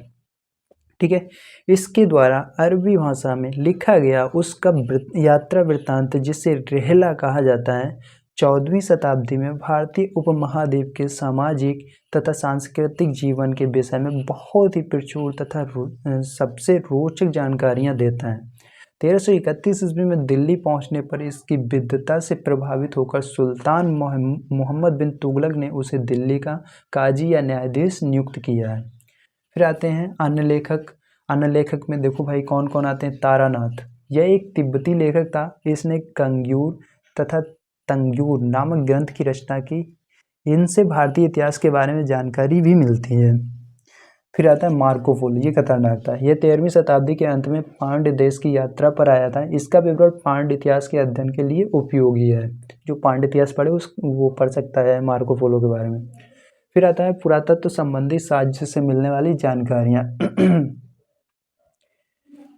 ठीक है, इसके द्वारा अरबी भाषा में लिखा गया उसका यात्रा वृत्तांत, जिसे रेहला कहा जाता है, 14वीं शताब्दी में भारतीय उपमहाद्वीप के सामाजिक तथा सांस्कृतिक जीवन के विषय में बहुत ही प्रचुर तथा सबसे रोचक जानकारियां देता है। 1331 ईस्वी में दिल्ली पहुंचने पर इसकी विद्वता से प्रभावित होकर सुल्तान मोहम्मद बिन तुगलक ने उसे दिल्ली का काजी या न्यायाधीश नियुक्त किया है। फिर आते हैं अन्य लेखक। अन्य लेखक में देखो भाई कौन कौन आते हैं। तारानाथ, यह एक तिब्बती लेखक था। इसने कंग्यूर तथा तंग्यूर नामक ग्रंथ की रचना की। इनसे भारतीय इतिहास के बारे में जानकारी भी मिलती है। फिर आता है मार्को पोलो, ये खतरनाक था। यह 13वीं शताब्दी के अंत में पांड्य देश की यात्रा पर आया था। इसका विवरण पांड्य इतिहास के अध्ययन के लिए उपयोगी है। जो पांड्य इतिहास पढ़े वो पढ़ सकता है मार्को पोलो के बारे में। फिर आता है पुरातत्व संबंधी साक्ष्य से मिलने वाली जानकारियां।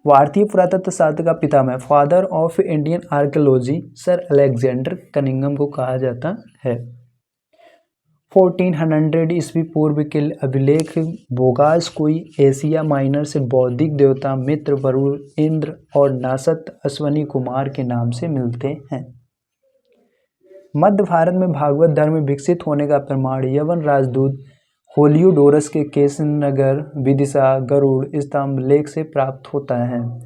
भारतीय पुरातत्व शास्त्र का पितामह, father of Indian archaeology, sir Alexander Cunningham को कहा जाता है। 1400 ईस्वी पूर्व के अभिलेख बोगास कोई एशिया माइनर से बौद्धिक देवता मित्र, वरुण, इंद्र और नासत अश्वनी कुमार के नाम से मिलते हैं। मध्य भारत में भागवत धर्म विकसित होने का प्रमाण यवन राजदूत होलियोडोरस के केशनगर, विदिशा, गरुड़ स्तंभ लेख से प्राप्त होता है।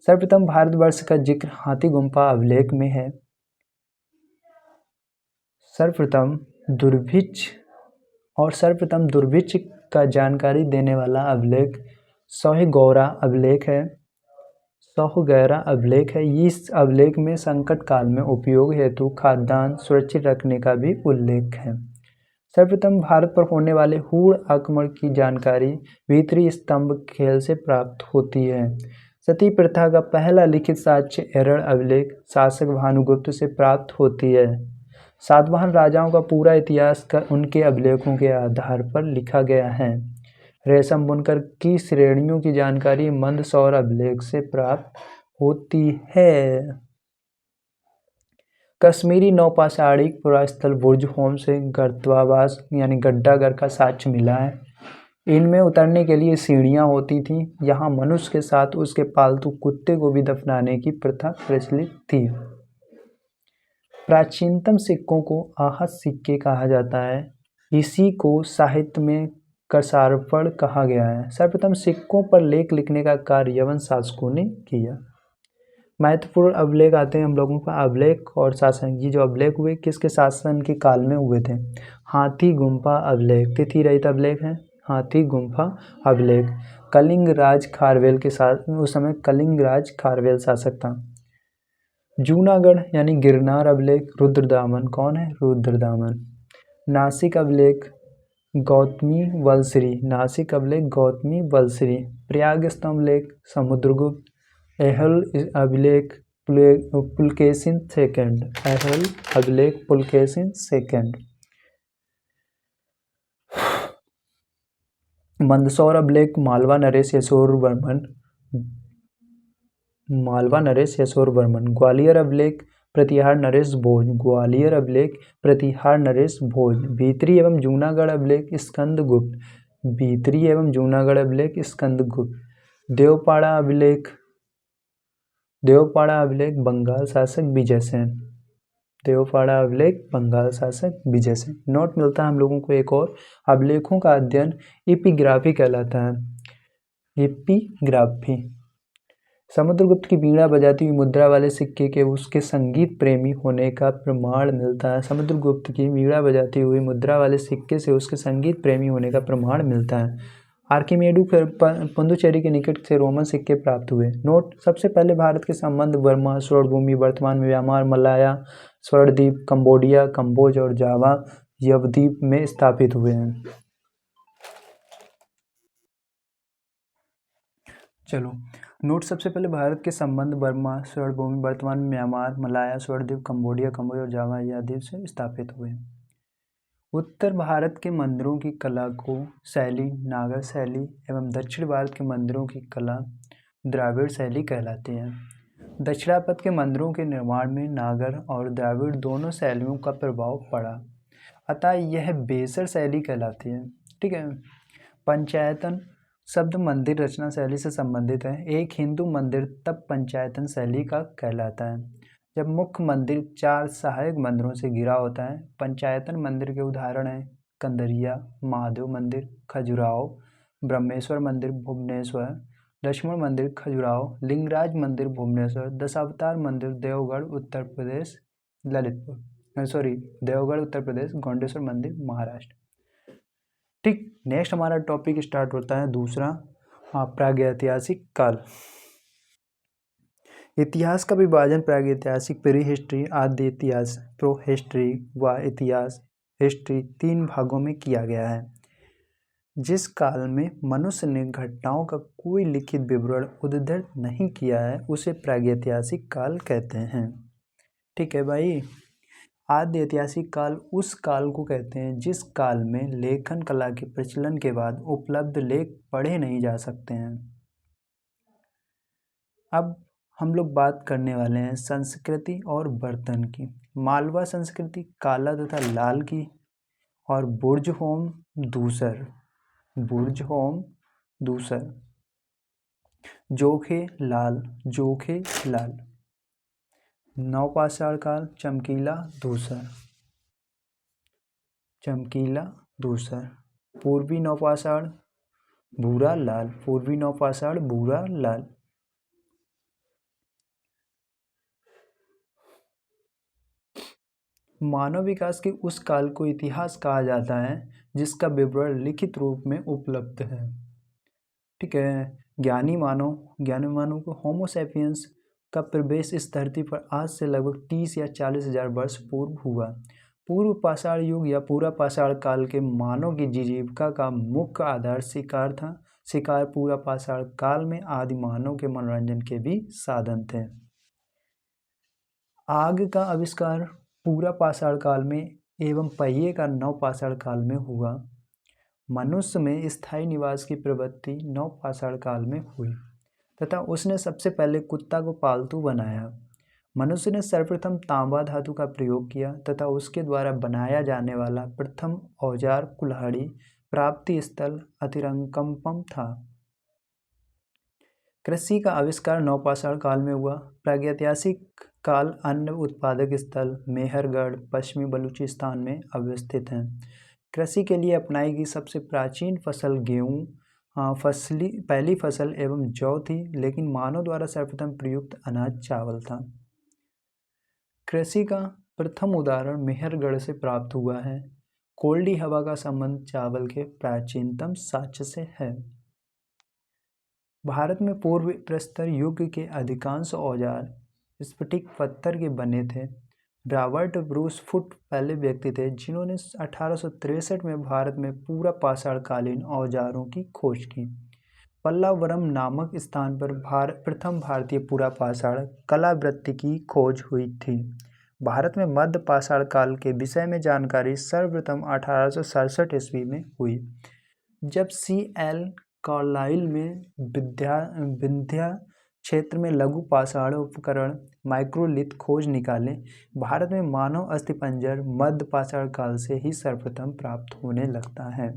सर्वप्रथम भारतवर्ष का जिक्र हाथी गुम्फा अभिलेख में है। सर्वप्रथम दुर्भिक्ष का जानकारी देने वाला अभिलेख सौहगौरा अभिलेख है। इस अभिलेख में संकट काल में उपयोग हेतु खाद्यान्न सुरक्षित रखने का भी उल्लेख है। सर्वप्रथम भारत पर होने वाले हूण आक्रमण की जानकारी भीतरी स्तंभ खेल से प्राप्त होती है। सती प्रथा का पहला लिखित साक्ष्य एरड़ अभिलेख शासक भानुगुप्त से प्राप्त होती है। सातवाहन राजाओं का पूरा इतिहास उनके अभिलेखों के आधार पर लिखा गया है। रेशम बुनकर की श्रेणियों की जानकारी मंदसौर अभिलेख से प्राप्त होती है। कश्मीरी नौपाषाणिक पुरास्थल बुर्ज होम से गर्तवास यानी गड्ढागर का साक्ष्य मिला है। इनमें उतरने के लिए सीढ़ियां होती थीं। यहाँ मनुष्य के साथ उसके पालतू कुत्ते को भी दफनाने की प्रथा प्रचलित थी। प्राचीनतम सिक्कों को आहत सिक्के कहा जाता है। इसी को साहित्य में कसारपड़ कहा गया है। सर्वप्रथम सिक्कों पर लेख लिखने का कार्य यवन शासकों ने किया। महत्वपूर्ण अभिलेख आते हैं हम लोगों का अभिलेख और शासन। ये जो अभिलेख हुए किसके शासन के काल में हुए थे? हाथी गुम्फा अभिलेख, तिथि रहित अभिलेख है हाथी गुम्फा अभिलेख। कलिंग राज खारवेल के साथ उस समय कलिंग राज खारवेल शासक था। जूनागढ़ यानी गिरनार अभिलेख रुद्रदामन, कौन है? रुद्रदामन। नासिक अभिलेख गौतमी वलसरी, नासिक अभिलेख गौतमी वलसरी। प्रयाग स्तंभ लेख समुद्रगुप्त। एहल अभिलेख पुलकेशिन सेकंड, एहल अभिलेख पुलकेशिन सेकंड। मंदसौर अभिलेख मालवा नरेश यशोरवर्मन, मालवा नरेश यशोरवर्मन। ग्वालियर अभिलेख प्रतिहार नरेश भोज, ग्वालियर अभिलेख प्रतिहार नरेश भोज। भीतरी एवं जूनागढ़ अभिलेख स्कंदगुप्त, भीतरी एवं जूनागढ़ अभिलेख स्कंदगुप्त। देवपाड़ा अभिलेख, देवपाड़ा अभिलेख बंगाल शासक विजय सेन, देवपाड़ा अभिलेख बंगाल शासक विजय सेन। नोट मिलता है हम लोगों को एक और, अभिलेखों का अध्ययन एपिग्राफी कहलाता है, एपिग्राफी। समुद्रगुप्त की बीड़ा बजाती हुई मुद्रा वाले सिक्के के उसके संगीत प्रेमी होने का प्रमाण मिलता है। समुद्रगुप्त की बीड़ा बजाती हुई मुद्रा वाले सिक्के से उसके संगीत प्रेमी होने का प्रमाण मिलता है। आर्किमेडू पुडुचेरी के निकट से रोमन सिक्के प्राप्त हुए। नोट, सबसे पहले भारत के संबंध बर्मा, स्वर्णभूमि, वर्तमान में म्यांमार, मलाया, स्वर्णद्वीप, कंबोडिया, कंबोज और जावा यवद्वीप में स्थापित हुए हैं। चलो नोट, सबसे पहले भारत के संबंध बर्मा, स्वर्णभूमि, वर्तमान में म्यांमार, मलाया, स्वर्णद्वीप, कंबोडिया, कंबोज और जावा या द्वीप से स्थापित हुए। उत्तर भारत के मंदिरों की कला को शैली नागर शैली एवं दक्षिण भारत के मंदिरों की कला द्राविड़ शैली कहलाती है। दक्षिणापथ के मंदिरों के निर्माण में नागर और द्राविड़ दोनों शैलियों का प्रभाव पड़ा, अतः यह बेसर शैली कहलाती है। ठीक है। पंचायतन शब्द मंदिर रचना शैली से संबंधित है। एक हिंदू मंदिर तब पंचायतन शैली का कहलाता है जब मुख्य मंदिर 4 सहायक मंदिरों से घिरा होता है। पंचायतन मंदिर के उदाहरण हैं कंदरिया, महादेव मंदिर, खजुराहो, ब्रह्मेश्वर मंदिर, भुवनेश्वर, लक्ष्मण मंदिर, खजुराहो, लिंगराज मंदिर, भुवनेश्वर, दशावतार मंदिर, देवगढ़ उत्तर प्रदेश, देवगढ़ उत्तर प्रदेश, गोंडेश्वर मंदिर महाराष्ट्र। ठीक, नेक्स्ट हमारा टॉपिक स्टार्ट होता है दूसरा, प्रागैतिहासिक काल। इतिहास का विभाजन प्रागैतिहासिक, प्री हिस्ट्री, आद्य इतिहास, प्रो हिस्ट्री व इतिहास हिस्ट्री 3 भागों में किया गया है। जिस काल में मनुष्य ने घटनाओं का कोई लिखित विवरण उद्धृत नहीं किया है उसे प्रागैतिहासिक काल कहते हैं। ठीक है भाई। आद्य ऐतिहासिक काल उस काल को कहते हैं जिस काल में लेखन कला के प्रचलन के बाद उपलब्ध लेख पढ़े नहीं जा सकते हैं। अब हम लोग बात करने वाले हैं संस्कृति और बर्तन की। मालवा संस्कृति काला तथा लाल की और बुर्जहोम दूसर, बुर्जहोम दूसर, जोखे लाल, जोखे लाल। नवपाषाण काल चमकीला धूसर, चमकीला धूसर। पूर्वी नवपाषाण भूरा लाल, पूर्वी नवपाषाण भूरा लाल। मानव विकास के उस काल को इतिहास कहा जाता है जिसका विवरण लिखित रूप में उपलब्ध है। ठीक है। ज्ञानी मानव को होमो सैपियंस का प्रवेश इस धरती पर आज से लगभग 30 या 40 हजार वर्ष पूर्व हुआ। पूर्व पाषाण युग या पूरा पाषाण काल के मानव की जीविका का मुख्य आधार शिकार था। शिकार पूरा पाषाण काल में आदि मानव के मनोरंजन के भी साधन थे। आग का आविष्कार पूरा पाषाण काल में एवं पहिए का नवपाषाण काल में हुआ। मनुष्य में स्थायी निवास की प्रवृत्ति नवपाषाण काल में हुई तथा उसने सबसे पहले कुत्ता को पालतू बनाया। मनुष्य ने सर्वप्रथम तांबा धातु का प्रयोग किया तथा उसके द्वारा बनाया जाने वाला प्रथम औजार कुल्हाड़ी प्राप्ति स्थल अतिरंकम था। कृषि का आविष्कार नवपाषाण काल में हुआ। प्रागैतिहासिक काल अन्न उत्पादक स्थल मेहरगढ़ पश्चिमी बलूचिस्तान में अवस्थित हैं। कृषि के लिए अपनाई गई सबसे प्राचीन फसल गेहूँ पहली फसल एवं जौ थी, लेकिन मानव द्वारा सर्वप्रथम प्रयुक्त अनाज चावल था। कृषि का प्रथम उदाहरण मेहरगढ़ से प्राप्त हुआ है। कोल्डी हवा का संबंध चावल के प्राचीनतम साक्ष्य से है। भारत में पूर्व प्रस्तर युग के अधिकांश औजार स्फटिक पत्थर के बने थे। रॉबर्ट ब्रूस फुट पहले व्यक्ति थे जिन्होंने 1863 में भारत में पूरा पाषाणकालीन औजारों की खोज की। पल्लावरम नामक स्थान पर प्रथम भारतीय पूरा पाषाण कलावृत्ति की खोज हुई थी। भारत में मध्य पाषाण काल के विषय में जानकारी सर्वप्रथम 1867 ईस्वी में हुई, जब C.L. कार्लाइल में विंध्य क्षेत्र में लघु पाषाण उपकरण माइक्रोलिथ खोज निकाले। भारत में मानव अस्थिपंजर मध्य पाषाण काल से ही सर्वप्रथम प्राप्त होने लगता है।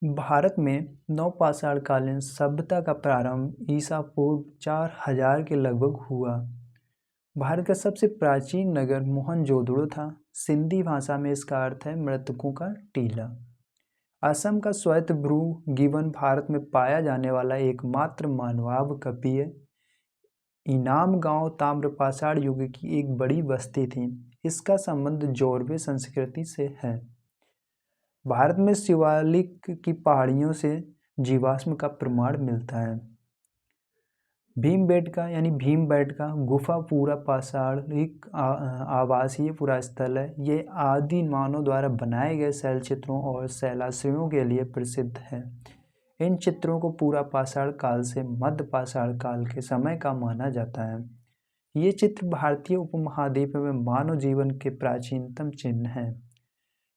भारत में नवपाषाणकालीन सभ्यता का प्रारंभ ईसा पूर्व 4000 के लगभग हुआ। भारत का सबसे प्राचीन नगर मोहनजोदड़ो था। सिंधी भाषा में इसका अर्थ है मृतकों का टीला। असम का श्वेतभ्रू गिबन भारत में पाया जाने वाला एकमात्र मानवावकपीय इनाम गांव ताम्रपाषाण युग की एक बड़ी बस्ती थी। इसका संबंध जोरवे संस्कृति से है। भारत में शिवालिक की पहाड़ियों से जीवाश्म का प्रमाण मिलता है। भीमबेटका गुफा पूरा पाषाणिक आवासीय पुरा स्थल है। ये आदि मानव द्वारा बनाए गए शैल चित्रों और शैलाश्रयों के लिए प्रसिद्ध है। इन चित्रों को पूरा पाषाण काल से मध्य पाषाण काल के समय का माना जाता है। ये चित्र भारतीय उपमहाद्वीप में मानव जीवन के प्राचीनतम चिन्ह हैं।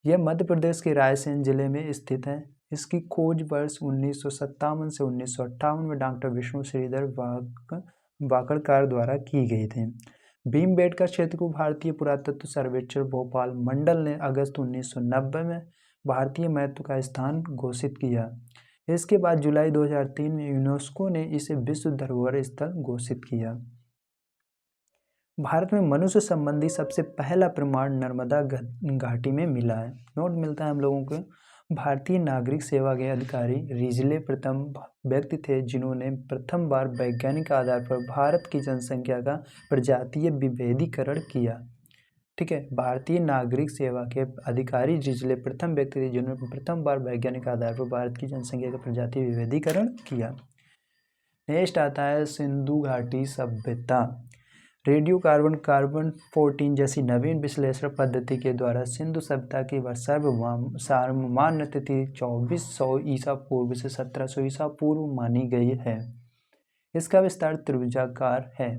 यह मध्य प्रदेश के रायसेन जिले में स्थित है। इसकी खोज वर्ष 1957 से 1958 में डॉक्टर विष्णु श्रीधर वाकड़कर द्वारा की गई थी। भीमबेटका क्षेत्र को भारतीय पुरातत्व सर्वेक्षण भोपाल मंडल ने अगस्त 1990 में भारतीय महत्व का स्थान घोषित किया। इसके बाद जुलाई 2003 में यूनेस्को ने इसे विश्व धरोहर स्थल घोषित किया। भारत में मनुष्य संबंधी सबसे पहला प्रमाण नर्मदा घाटी में मिला है। नोट मिलता है हम लोगों को। भारतीय नागरिक सेवा के अधिकारी रिजले प्रथम व्यक्ति थे जिन्होंने प्रथम बार वैज्ञानिक आधार पर भारत की जनसंख्या का प्रजातीय विभेदीकरण किया। ठीक है, भारतीय नागरिक सेवा के अधिकारी रिजले प्रथम व्यक्ति थे जिन्होंने प्रथम बार वैज्ञानिक आधार पर भारत की जनसंख्या का प्रजातीय विभेदीकरण किया। नेक्स्ट आता है सिंधु घाटी सभ्यता। रेडियो कार्बन 14 जैसी नवीन विश्लेषण पद्धति के द्वारा सिंधु सभ्यता की सामान्य तिथि 2400 ईसा पूर्व से 1700 ईसा पूर्व मानी गई है। इसका विस्तार त्रिभुजाकार है।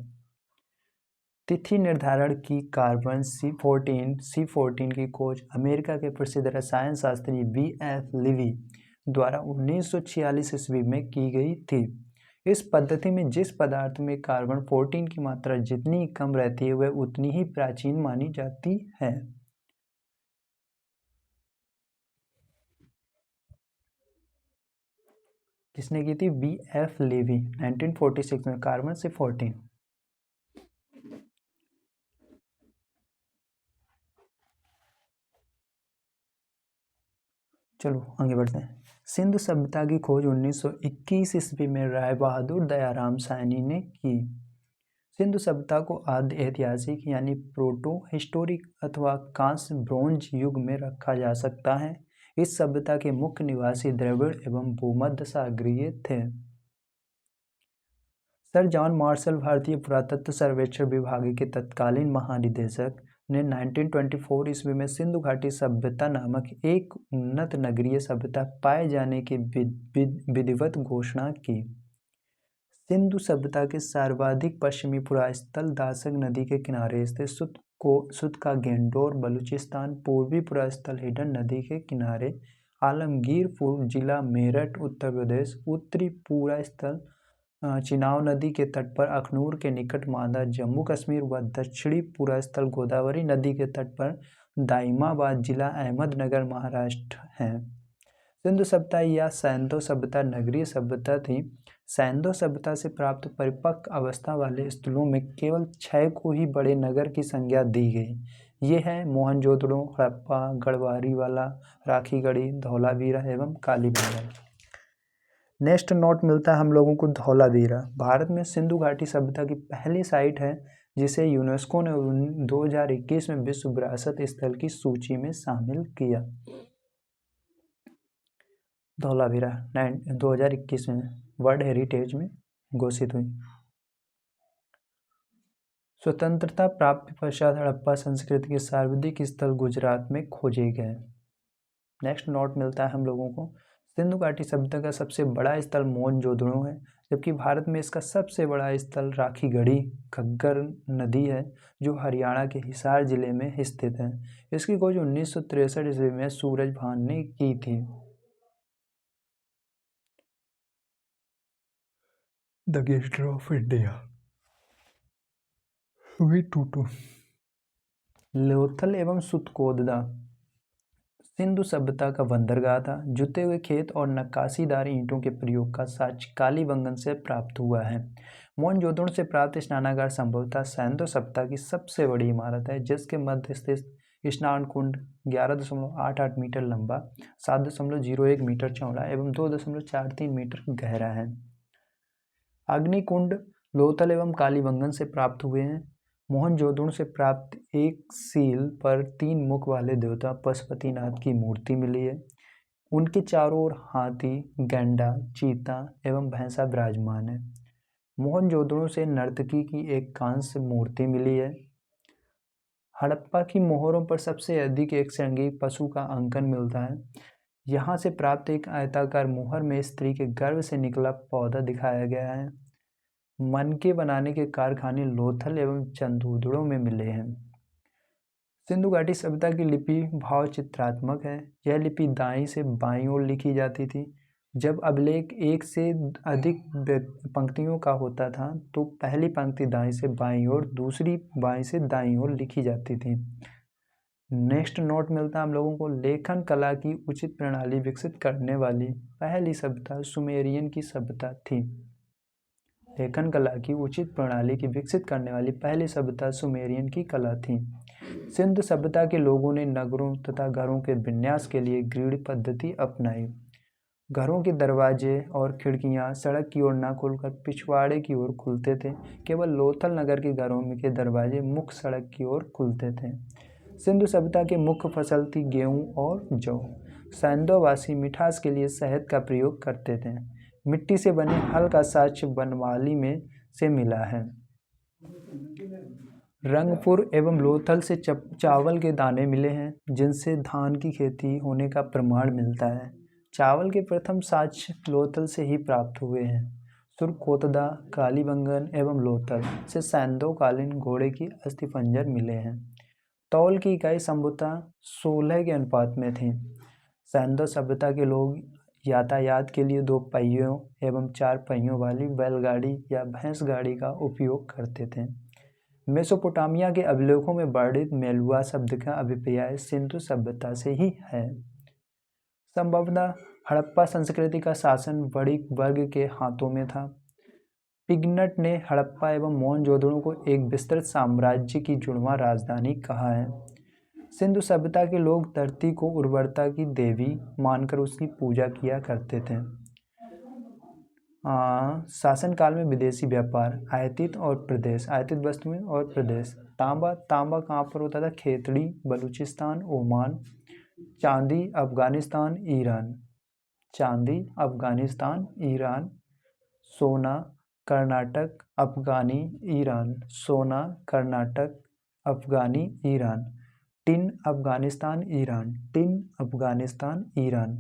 तिथि निर्धारण की कार्बन C14 की खोज अमेरिका के प्रसिद्ध रसायन शास्त्री B.F. लीवी द्वारा 1946 ईस्वी में की गई थी। इस पद्धति में जिस पदार्थ में कार्बन 14 की मात्रा जितनी कम रहती है वह उतनी ही प्राचीन मानी जाती है। किसने की थी? B.F. लीवी 1946 में कार्बन से 14। चलो आगे बढ़ते हैं। सिंधु सभ्यता की खोज 1921 ईस्वी में राय बहादुर दयाराम साहनी ने की। सिंधु सभ्यता को आद्य ऐतिहासिक यानी प्रोटो हिस्टोरिक अथवा कांस्य ब्रोंज युग में रखा जा सकता है। इस सभ्यता के मुख्य निवासी द्रविड़ एवं भूमध्य सागरीय थे। सर जॉन मार्शल भारतीय पुरातत्व सर्वेक्षण विभाग के तत्कालीन महानिदेशक ने 1924 ईस्वी में सिंधु घाटी सभ्यता नामक एक उन्नत नगरीय सभ्यता पाए जाने की विधिवत घोषणा की। सिंधु सभ्यता के सर्वाधिक पश्चिमी पुरास्थल दासक नदी के किनारे स्थित सुत का गेंडोर बलूचिस्तान, पूर्वी पुरास्थल हिडन नदी के किनारे आलमगीरपुर जिला मेरठ उत्तर प्रदेश, उत्तरी पुरास्थल चिनाब नदी के तट पर अखनूर के निकट मांदा जम्मू कश्मीर व दक्षिणी पुरास्थल गोदावरी नदी के तट पर दाइमाबाद जिला अहमदनगर महाराष्ट्र हैं। सिंधु सभ्यता या सैंधो सभ्यता नगरीय सभ्यता थी। सैंधो सभ्यता से प्राप्त परिपक्व अवस्था वाले स्थलों में केवल 6 को ही बड़े नगर की संज्ञा दी गई। ये है मोहनजोदड़ो, हड़प्पा, गढ़वारीवाला, राखीगढ़ी, धौलावीरा एवं कालीबंगा। नेक्स्ट नोट मिलता है हम लोगों को धौलावीरा। भारत में सिंधु घाटी सभ्यता की पहली साइट है जिसे यूनेस्को ने 2021 में विश्व विरासत स्थल की सूची में शामिल किया। धौलावीरा 2021 में वर्ल्ड हेरिटेज में घोषित हुई। स्वतंत्रता प्राप्ति पश्चात हड़प्पा संस्कृति के सर्वाधिक स्थल गुजरात में खोजे गए। नेक्स्ट नोट मिलता है हम लोगों को सिंधु घाटी सभ्यता का सबसे बड़ा स्थल मोहनजोदड़ो है, जबकि भारत में इसका सबसे बड़ा स्थल राखीगढ़ी घग्गर नदी है जो हरियाणा के हिसार जिले में स्थित है। इसकी खोज 1963 ईस्वी में सूरजभान ने की थी। The gate of India Lothal एवं सुतकोदा सिंधु सभ्यता का बंदरगाह था। जुते हुए खेत और नक्काशीदार ईंटों के प्रयोग का साक्ष्य कालीबंगन से प्राप्त हुआ है। मोहनजोदड़ो से प्राप्त स्नानागार संभवतः सिंधु सभ्यता की सबसे बड़ी इमारत है, जिसके मध्य स्थित स्नान कुंड 11.88 मीटर लंबा, 7.01 मीटर चौड़ा एवं 2.43 मीटर गहरा है। अग्निकुंड लोथल एवं कालीबंगन से प्राप्त हुए हैं। मोहनजोदड़ो से प्राप्त एक सील पर 3 मुख वाले देवता पशुपतिनाथ की मूर्ति मिली है। उनके चारों ओर हाथी, गैंडा, चीता एवं भैंसा विराजमान है। मोहनजोदड़ो से नर्तकी की एक कांस्य मूर्ति मिली है। हड़प्पा की मोहरों पर सबसे अधिक एक श्रृंगी पशु का अंकन मिलता है। यहाँ से प्राप्त एक आयताकार मोहर में स्त्री के गर्भ से निकला पौधा दिखाया गया है। मनके बनाने के कारखाने लोथल एवं चंदूदड़ो में मिले हैं। सिंधु घाटी सभ्यता की लिपि भाव चित्रात्मक है। यह लिपि दाईं से बाईं ओर लिखी जाती थी। जब अभिलेख एक से अधिक पंक्तियों का होता था तो पहली पंक्ति दाईं से बाईं ओर, दूसरी बाईं से दाईं ओर लिखी जाती थी। नेक्स्ट नोट मिलता है हम लोगों को लेखन कला की उचित प्रणाली विकसित करने वाली पहली सभ्यता सुमेरियन की सभ्यता थी। लेखन कला की उचित प्रणाली की विकसित करने वाली पहली सभ्यता सुमेरियन की कला थी। सिंधु सभ्यता के लोगों ने नगरों तथा घरों के विन्यास के लिए ग्रिड पद्धति अपनाई। घरों के दरवाजे और खिड़कियां सड़क की ओर न खुलकर पिछवाड़े की ओर खुलते थे। केवल लोथल नगर के घरों के दरवाजे मुख्य सड़क की ओर खुलते थे। सिंधु सभ्यता की मुख्य फसल थी गेहूं और जौ। सैंधोवासी मिठास के लिए शहद का प्रयोग करते थे। मिट्टी से बने हल का साक्ष्य बनवाली में से मिला है। रंगपुर एवं लोथल से चावल के दाने मिले हैं, जिनसे धान की खेती होने का प्रमाण मिलता है। चावल के प्रथम साक्ष्य लोथल से ही प्राप्त हुए हैं। सुरकोतदा, कालीबंगन एवं लोथल से सैंधोकालीन घोड़े की अस्थिपंजर मिले हैं। तौल की इकाई संभवतः 16 के अनुपात में थी। सैंधो सभ्यता के लोग यातायात के लिए 2 पहियों एवं 4 पहियों वाली बैलगाड़ी या भैंस गाड़ी का उपयोग करते थे। मेसोपोटामिया के अभिलेखों में वर्णित मेलुआ शब्द का अभिप्राय सिंधु सभ्यता से ही है। संभवतः हड़प्पा संस्कृति का शासन बड़ी वर्ग के हाथों में था। पिगनट ने हड़प्पा एवं मोहनजोदड़ो को एक विस्तृत साम्राज्य की जुड़वां राजधानी कहा है। सिंधु सभ्यता के लोग धरती को उर्वरता की देवी मानकर उसकी पूजा किया करते थे। शासनकाल में विदेशी व्यापार, आयातित और प्रदेश, आयातित वस्तुएं और प्रदेश। तांबा कहाँ पर होता था? खेतड़ी, बलूचिस्तान, ओमान। चांदी अफगानिस्तान, ईरान। चांदी अफगानिस्तान, ईरान। सोना कर्नाटक, अफगानी, ईरान। सोना कर्नाटक, अफगानी, Iran. Tin Afghanistan, Iran. Tin Afghanistan, Iran.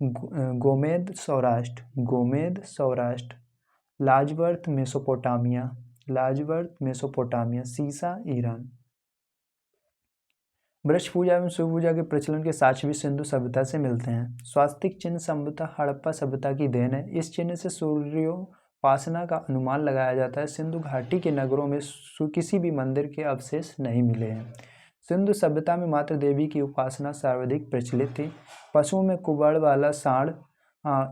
गोमेद सौराष्ट्र, गोमेद सौराष्ट्र। लाजवर्थ मेसोपोटामिया, लाजवर्थ मेसोपोटामिया। सीसा ईरान। वृक्ष पूजा एवं शिव पूजा के प्रचलन के साक्ष्य भी सिंधु सभ्यता से मिलते हैं। स्वास्तिक चिन्ह संभवतः हड़प्पा सभ्यता की देन है। इस चिन्ह से सूर्योपासना का अनुमान लगाया जाता है। सिंधु घाटी के नगरों में किसी भी मंदिर के अवशेष नहीं मिले हैं। सिंधु सभ्यता में मात्र देवी की उपासना सर्वाधिक प्रचलित थी। पशुओं में कुबड़ वाला सांड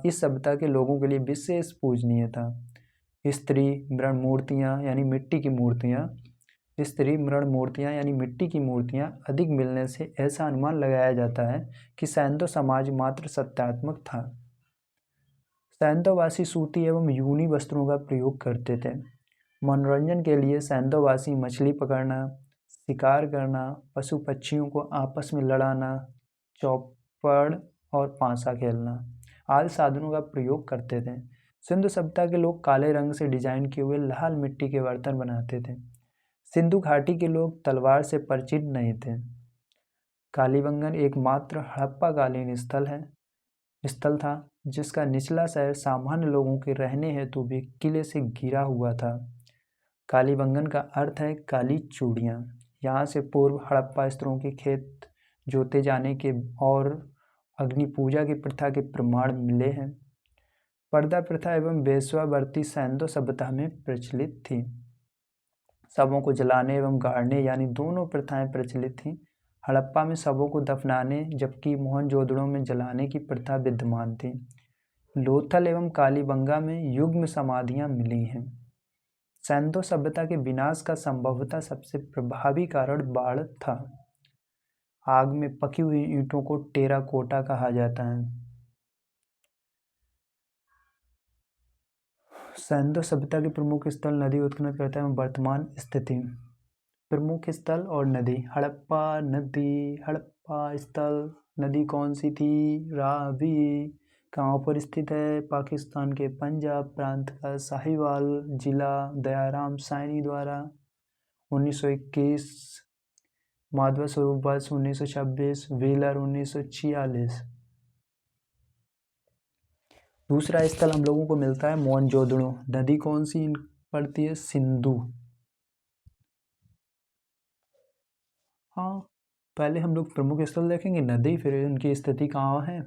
इस सभ्यता के लोगों के लिए विशेष पूजनीय था। स्त्री ब्रह्म मूर्तियाँ यानी मिट्टी की मूर्तियाँ स्त्री मृण मूर्तियाँ यानी मिट्टी की मूर्तियाँ अधिक मिलने से ऐसा अनुमान लगाया जाता है कि सैंतो समाज मात्र सत्यात्मक था। सैंतोवासी सूती एवं यूनी वस्त्रों का प्रयोग करते थे। मनोरंजन के लिए सैंतोवासी मछली पकड़ना, शिकार करना, पशु पक्षियों को आपस में लड़ाना, चौपड़ और पांसा खेलना आदि साधनों का प्रयोग करते थे। सिंधु सभ्यता के लोग काले रंग से डिजाइन किए हुए लाल मिट्टी के बर्तन बनाते थे। सिंधु घाटी के लोग तलवार से परिचित नहीं थे। कालीबंगन एकमात्र हड़प्पाकालीन स्थल था जिसका निचला शहर सामान्य लोगों के रहने हेतु भी किले से घिरा हुआ था। कालीबंगन का अर्थ है काली चूड़ियाँ। यहाँ से पूर्व हड़प्पा स्त्रियों के खेत जोते जाने के और अग्नि पूजा की प्रथा के प्रमाण मिले हैं। पर्दा प्रथा एवं वेश्यावृत्ति सैंधव सभ्यता में प्रचलित थी। शवों को जलाने एवं गाड़ने यानी दोनों प्रथाएं प्रचलित थीं। हड़प्पा में शवों को दफनाने जबकि मोहनजोदड़ो में जलाने की प्रथा विद्यमान थी। लोथल एवं कालीबंगा में युग्म समाधियां मिली हैं। सैंधव सभ्यता के विनाश का संभवतः सबसे प्रभावी कारण बाढ़ था। आग में पकी हुई ईंटों को टेराकोटा कहा जाता है। सैंधव सभ्यता के प्रमुख स्थल नदी उत्खनन करता है। वर्तमान स्थिति प्रमुख स्थल और नदी हड़प्पा नदी हड़प्पा स्थल नदी कौन सी थी? रावी। कहाँ पर स्थित है? पाकिस्तान के पंजाब प्रांत का साहिवाल जिला दयाराम साइनी द्वारा 1921। माधवा स्वरूप वर्ष 1926। व्हीलर 1946। दूसरा स्थल हम लोगों को मिलता है मोहनजोदड़ो। नदी कौन सी पड़ती है? सिंधु। हाँ, पहले हम लोग प्रमुख स्थल देखेंगे नदी, फिर उनकी स्थिति कहाँ है,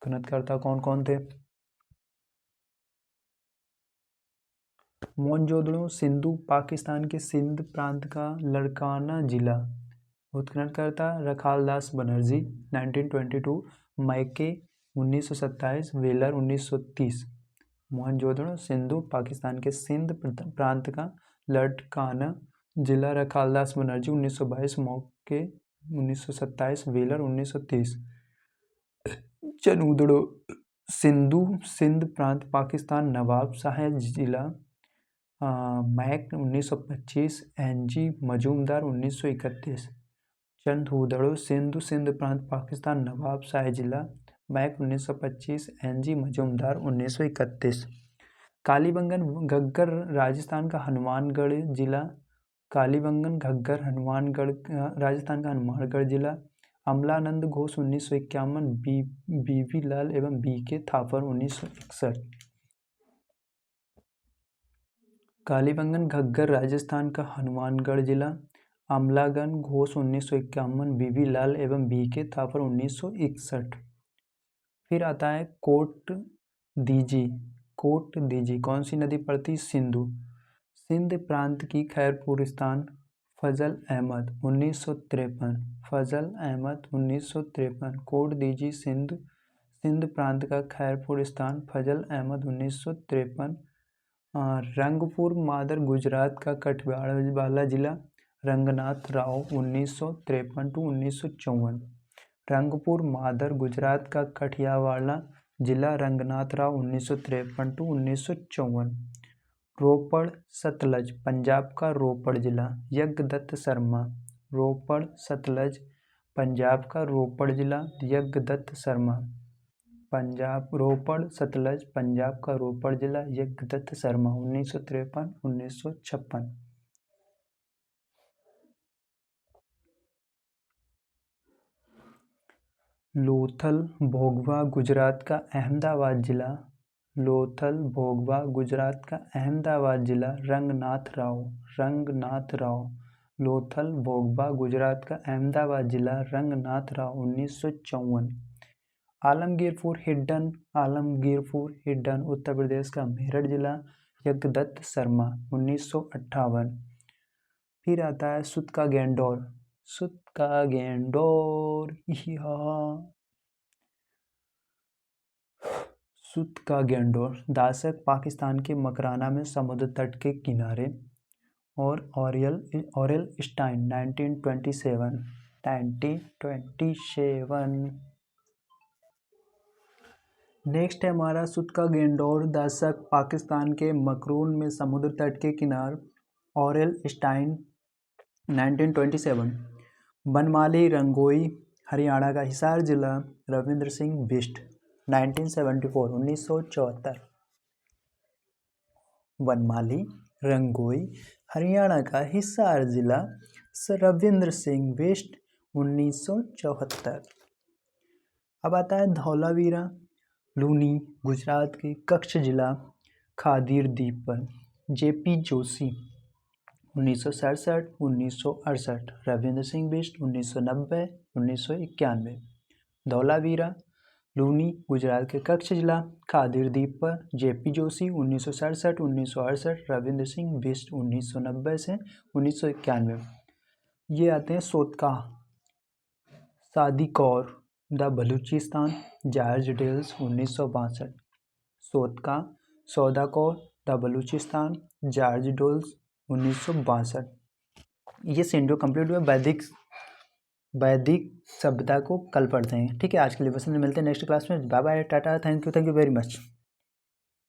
खननकर्ता कौन कौन थे। मोहनजोदड़ो सिंधु पाकिस्तान के सिंध प्रांत का लड़काना जिला। उत्खननकर्ता रखालदास बनर्जी 1922। मैके 1927। व्हीलर 1930। मोहनजोदड़ो सिंधु पाकिस्तान के सिंध प्रांत का लड़काना जिला रखालदास बनर्जी 1922। मौके 1927। व्हीलर 1930। चनूदड़ो सिंधु सिंध प्रांत पाकिस्तान नवाब साहेब जिला मैक 1925। एनजी मजूमदार 1931। चंदूदड़ो सिंधु सिंध प्रांत पाकिस्तान नवाब शाह जिला मैक 1925। एनजी मजूमदार 1931। कालीबंगन घग्गर राजस्थान का हनुमानगढ़ जिला। कालीबंगन घग्गर हनुमानगढ़ राजस्थान का हनुमानगढ़ जिला। अमलानंद घोष 1951। बीवी लाल एवं बी के थापर 1961। कालीबंगन घग्गर राजस्थान का हनुमानगढ़ जिला। अमलागन घोष 1951। बीवी लाल एवं बी के थापर 1961। फिर आता है कोट दीजी। कोट दीजी कौन सी नदी पड़ती? सिंधु। सिंध प्रांत की खैरपुरस्तान फजल अहमद 1953। फजल अहमद 1953। कोट दीजी सिंध सिंध प्रांत का खैरपुरस्तान फजल अहमद 1953। रंगपुर मादर गुजरात का कठवाला जिला रंगनाथ राव 1953 to 1954। रंगपुर मादर गुजरात का कठियावाला जिला रंगनाथ राव 1953 to 1954। रोपड़ सतलज पंजाब का रोपड़ जिला यज्ञदत्त शर्मा। रोपड़ सतलज पंजाब का रोपड़ जिला यज्ञदत्त शर्मा। पंजाब रोपड़ सतलज पंजाब का रोपड़ जिला यज्ञदत्त शर्मा 1953 1956। लोथल भोगवा गुजरात का अहमदाबाद जिला। लोथल भोगवा गुजरात का अहमदाबाद जिला रंगनाथ राव। लोथल भोगवा गुजरात का अहमदाबाद जिला रंगनाथ राव 1954। आलमगीरपुर हिड्डन उत्तर प्रदेश का मेरठ जिला यज्ञदत्त शर्मा 1958। फिर आता है सुत का गेंडोर। सुत का गेंडोर दासक पाकिस्तान के मकराना में समुद्र तट के किनारे और ऑरेल स्टाइन 1927। नेक्स्ट है हमारा सुतका गेंडोर दशक पाकिस्तान के मकरून में समुद्र तट के किनार ऑरेल स्टाइन 1927। बनमाली रंगोई हरियाणा का हिसार जिला रविंद्र सिंह बिष्ट 1974। बनमाली रंगोई हरियाणा का हिसार जिला रविंद्र सिंह बिष्ट 1974। अब आता है धौलावीरा लूनी गुजरात के कच्छ जिला खादीर द्वीप पर जेपी जोशी 1967-1968। रविंद्र सिंह बिष्ट 1990-1991। धौलावीरा लूनी गुजरात के कच्छ जिला खादीर द्वीप पर जेपी जोशी 1967-1968। रविंद्र सिंह बिष्ट 1990 से 1991। ये आते हैं सोतका सादी कौर द बलूचिस्तान जॉर्ज डेल्स 1962। सोतका सौदा कौर द बलूचिस्तान जॉर्ज डोल्स 1962। ये सिंडो कंप्लीट हुआ। वैदिक सभ्यता को कल पढ़ते हैं। ठीक है, आज के लिए बस मिलते हैं नेक्स्ट क्लास में। Bye bye, tata, thank you very much.